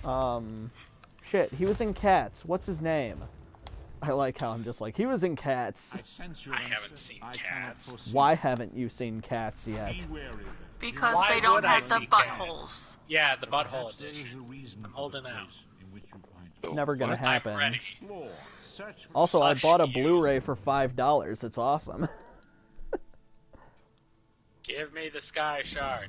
guy. Shit, he was in Cats. What's his name? I like how I'm just like, he was in Cats. I sense your I answer. haven't seen I Cats. cannot foresee. Why haven't you seen Cats yet? Be wary of it. Because Why they don't would I have the see buttholes. Yeah, the butthole Perhaps there is edition. a reason I'm for holding the out. place in which you find it. Never gonna What? happen. I'm ready. Explore, search for Also, I Such bought a you. Blu-ray for $5. It's awesome. Give me the Sky Shard.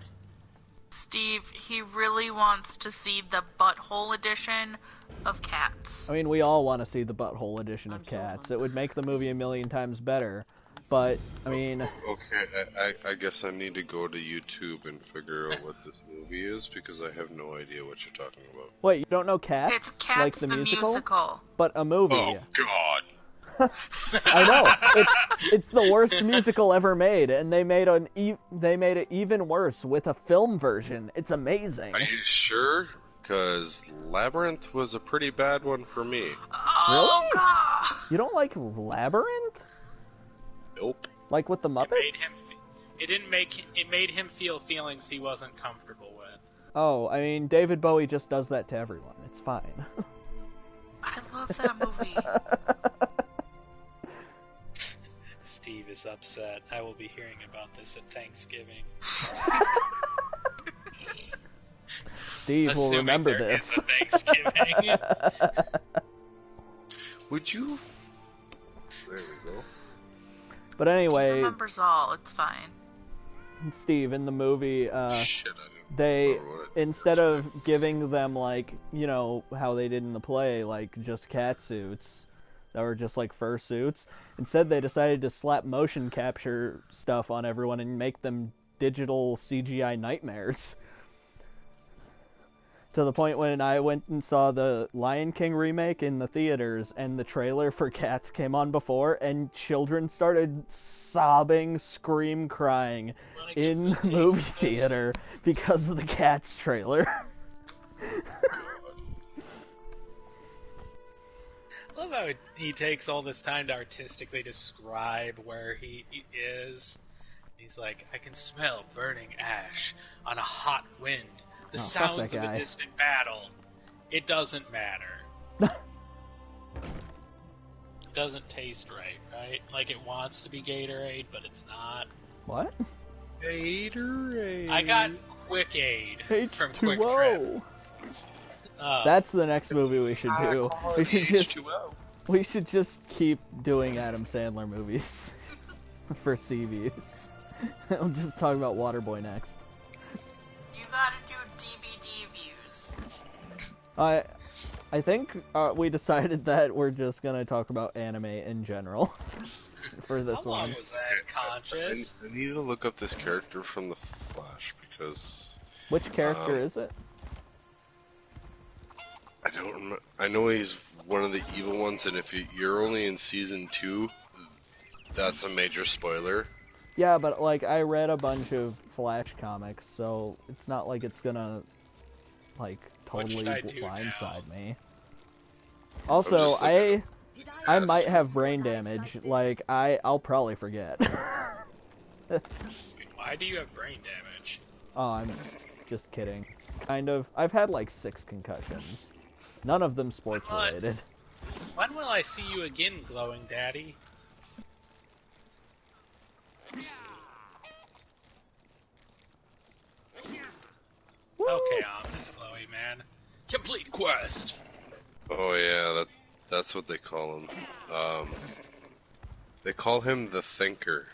Steve, he really wants to see the butthole edition of Cats. I mean, we all want to see the butthole edition of Cats. It would make the movie a million times better. But, I mean, Okay, I guess I need to go to YouTube and figure out what this movie is because I have no idea what you're talking about. wait, you don't know Cats? It's Cats like the musical? But a movie. Oh God! I know. It's the worst musical ever made, and they made it even worse with a film version. It's amazing. Are you sure? Because Labyrinth was a pretty bad one for me. Oh, Really? God! You don't like Labyrinth? Nope. Like with the It Muppets? made him. It made him feel feelings he wasn't comfortable with. Oh, I mean, David Bowie just does that to everyone. It's fine. I love that movie. Steve is upset. I will be hearing about this at Thanksgiving. Steve will Assuming remember there this. is a Thanksgiving. Would you? There we go. But anyway, Steve remembers all. It's fine. Steve, in the movie, Shit, I didn't they, remember what it instead was. of giving them, like, you know, how they did in the play, like, just cat suits that were just, like, fur suits, instead they decided to slap motion capture stuff on everyone and make them digital CGI nightmares. To the point when I went and saw the Lion King remake in the theaters, and the trailer for Cats came on before, and children started sobbing, crying in the movie theater because of the Cats trailer. I love how he takes all this time to artistically describe where he is. He's like, I can smell burning ash on a hot wind. The sounds of a distant battle. It doesn't matter. It doesn't taste right? Like it wants to be Gatorade, but it's not. What? Gatorade. I got Quick Aid from Quick Trip. H2O. That's the next movie we should do. We should just keep doing Adam Sandler movies for C views. I'll just talk about Waterboy next. You gotta do DVD views. I think we decided that we're just gonna talk about anime in general for this How long one. was that, Conscious? I need to look up this character from the Flash because Which character is it? I don't remember. I know he's one of the evil ones, and if you're only in season 2, that's a major spoiler. Yeah, but like I read a bunch of Flash comics, so it's not like it's gonna like totally blindside me. Also, I might have brain damage. Like I'll probably forget. Why do you have brain damage? Oh, I'm just kidding. Kind of. I've had like 6 concussions. None of them sports related. When will I see you again, glowing daddy? Okay, ominous glowy man. Complete quest! Oh yeah, that's what they call him. They call him the Thinker.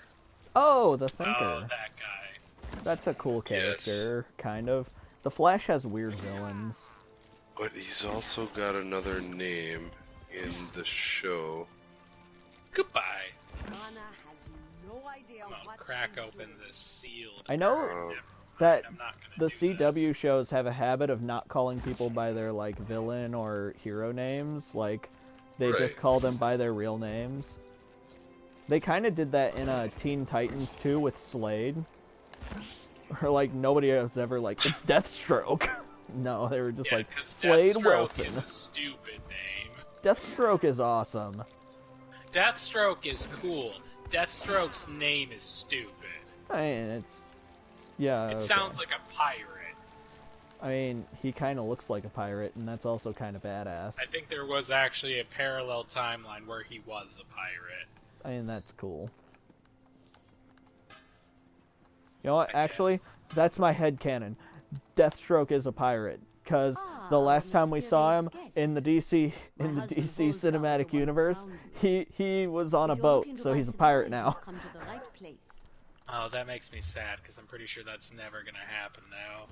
Oh, the Thinker. Oh, that guy. That's a cool character, kind of. The Flash has weird villains. But he's also got another name in the show. Goodbye. Lana has no idea I'm gonna what crack she's open doing. this sealed. I know Oh. that I'm not the gonna do that. CW shows have a habit of not calling people by their like villain or hero names. Like they just Right. call them by their real names. They kind of did that in Teen Titans 2 with Slade. Or like nobody was ever like, it's Deathstroke. No, they were just Yeah, like 'cause Slade Deathstroke Wilson. is a stupid name. Deathstroke is awesome. Deathstroke is cool. Deathstroke's name is stupid. I mean, it's yeah. It sounds like a pirate. I mean, he kind of looks like a pirate, and that's also kind of badass. I think there was actually a parallel timeline where he was a pirate. I mean, that's cool. You know what? Actually, that's my headcanon. Deathstroke is a pirate, because the last time we saw him in the DC cinematic universe, he was on a boat, so he's a pirate now. Come to the right place. Oh, that makes me sad, because I'm pretty sure that's never gonna happen now.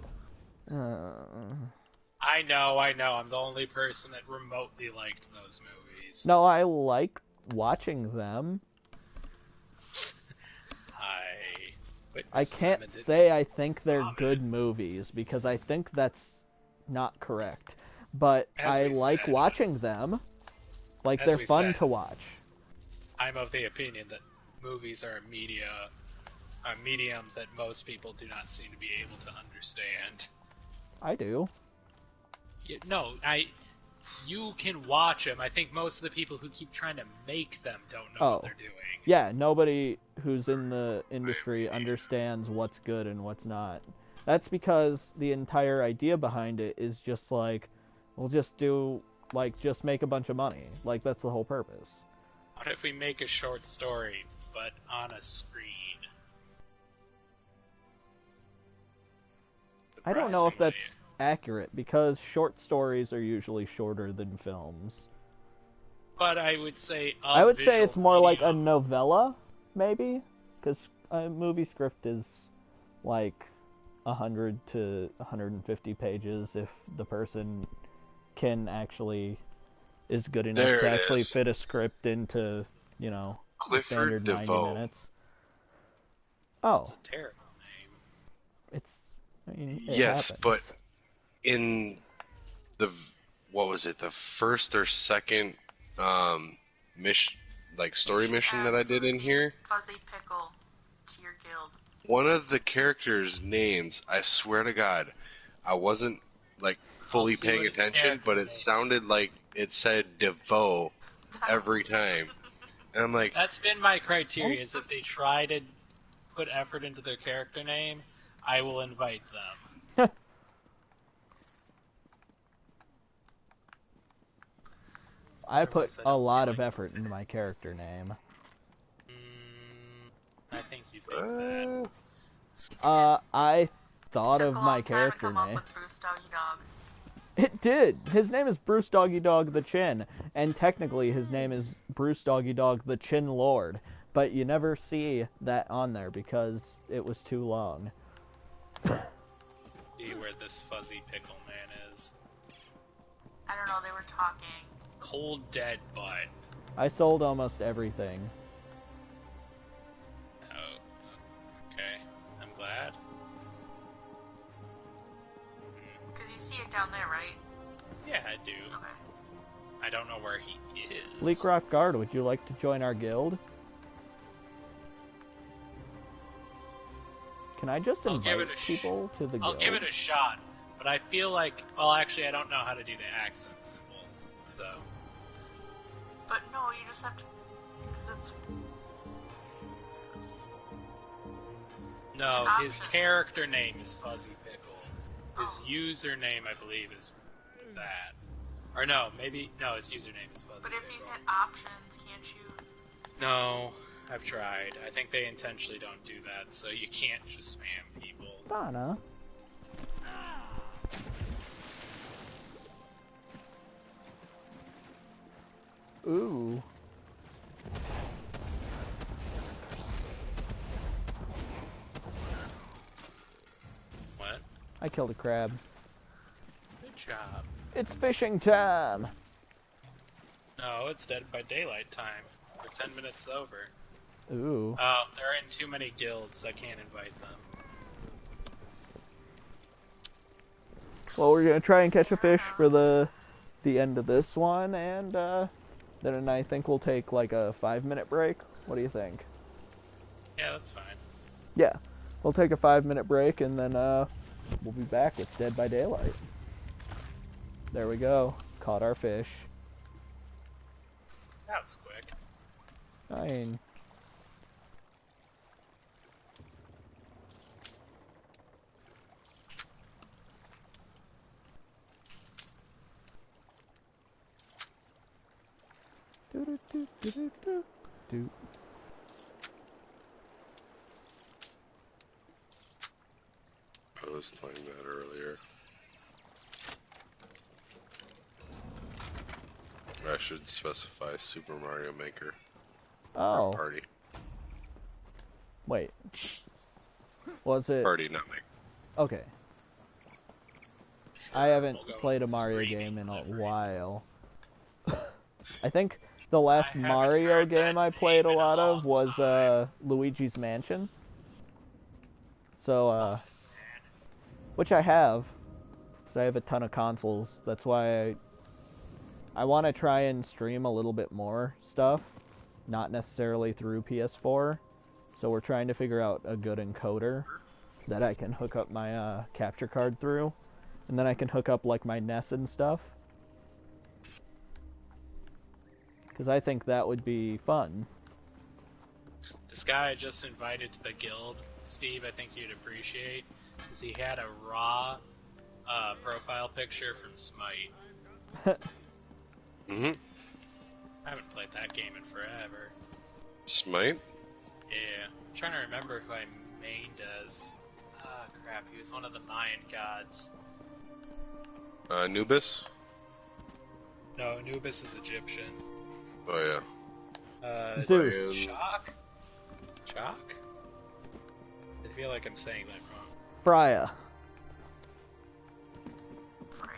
I know, I'm the only person that remotely liked those movies. No, I like watching them. I can't say I think they're good movies, because I think that's not correct. But I like watching them. Like, they're fun to watch. I'm of the opinion that movies are a medium that most people do not seem to be able to understand. I do. You can watch them. I think most of the people who keep trying to make them don't know what they're doing. Yeah, nobody who's in the industry understands what's good and what's not. That's because the entire idea behind it is just like, we'll just do, like, just make a bunch of money. Like, that's the whole purpose. What if we make a short story, but on a screen? I don't know if that's accurate, because short stories are usually shorter than films. But I would say it's more like a novella maybe, because a movie script is like 100 to 150 pages if the person is good enough There to it actually is. fit a script into, a Clifford standard 90 DeVoe. minutes. Oh, It's a terrible name. it Yes, happens. but in the the first or second mission, like story mission that I did in here, Fuzzy Pickle to your guild. one of the characters' names, I swear to God, I wasn't like fully see paying what his attention, character but name it sounded is. like it said DeVoe every time. And I'm like, That's been my criteria, is if they try to put effort into their character name, I will invite them. I put Otherwise, I a don't lot feel of like effort into my character name. I think you think that. I thought Took of a my long time to character come up name. with Bruce Doggy Dog. It did. His name is Bruce Doggy Dog the Chin, and technically his name is Bruce Doggy Dog the Chin Lord, but you never see that on there because it was too long. See where this fuzzy pickle man is. I don't know, they were talking. Cold dead butt. I sold almost everything. Oh, okay. I'm glad. Because you see it down there, right? Yeah, I do. Okay. I don't know where he is. Leak Rock Guard, would you like to join our guild? Can I just I'll give invite it a people to the I'll guild? give it a shot, but I feel like, well, actually, I don't know how to do the accent symbol, so. But no, you just have to... Because it's... No, his Options. character name is Fuzzy Pickle. His username, I believe, is that. Or no, maybe, no, his username is Fuzzy But if you Pickle. hit options, can't you... No, I've tried. I think they intentionally don't do that, so you can't just spam people. Donna. Ooh. What? I killed a crab. Good job. It's fishing time! No, it's Dead by Daylight time. We're 10 minutes over. Ooh. Oh, they're in too many guilds. I can't invite them. Well, we're gonna try and catch a fish for the end of this one, and then I think we'll take like a 5-minute break. What do you think? Yeah, that's fine. Yeah, we'll take a 5-minute break, and then we'll be back with Dead by Daylight. There we go. Caught our fish. That was quick. I mean, do. I was playing that earlier. I should specify Super Mario Maker. Oh, Party. wait. Was it? Party, not Maker. Okay. I haven't We'll go played a with Mario streaming game in a deliveries. while. I think the last I haven't Mario heard game that I played a name in a lot of long was time. Luigi's Mansion. So, which I have. So I have a ton of consoles. That's why I want to try and stream a little bit more stuff, not necessarily through PS4. So we're trying to figure out a good encoder that I can hook up my capture card through, and then I can hook up like my NES and stuff. Because I think that would be fun. This guy I just invited to the guild, Steve, I think you'd appreciate, because he had a raw profile picture from Smite. Mm-hmm. I haven't played that game in forever. Smite? Yeah, I'm trying to remember who I mained as. Ah, crap, he was one of the Mayan gods. Anubis? No, Anubis is Egyptian. Oh, yeah. Zeus. Shock? Chalk? I feel like I'm saying that wrong. Freya. Freya.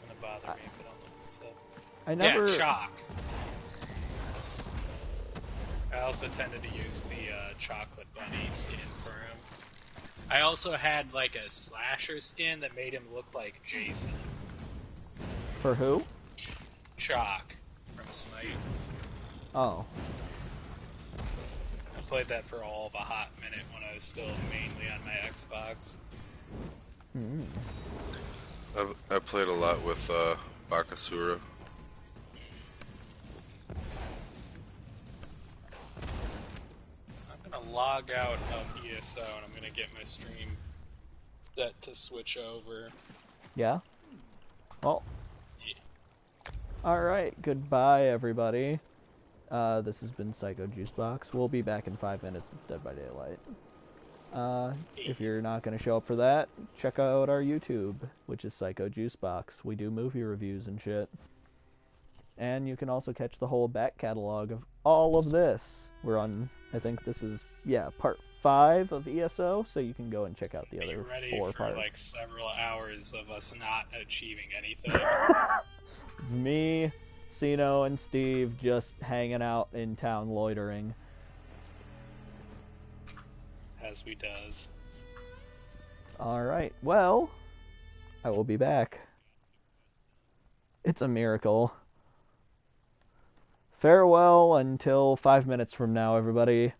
Gonna bother me if I don't look this up. I never. Yeah, Chalk. I also tended to use the chocolate bunny skin for him. I also had like a slasher skin that made him look like Jason. For who? Chalk from Smite. Oh. I played that for all of a hot minute when I was still mainly on my Xbox. Mm. I played a lot with Bakasura. I'm gonna log out of ESO and I'm gonna get my stream set to switch over. Yeah? Well. Yeah. Alright, goodbye everybody. This has been Psycho Juicebox. We'll be back in 5 minutes with Dead by Daylight. If you're not going to show up for that, check out our YouTube, which is Psycho Juicebox. We do movie reviews and shit. And you can also catch the whole back catalog of all of this. We're on, I think this is, part 5 of ESO, so you can go and check out the other 4 parts. Be ready for like several hours of us not achieving anything. Me, Sino, and Steve just hanging out in town loitering. As we does. Alright, well, I will be back. It's a miracle. Farewell until 5 minutes from now, everybody.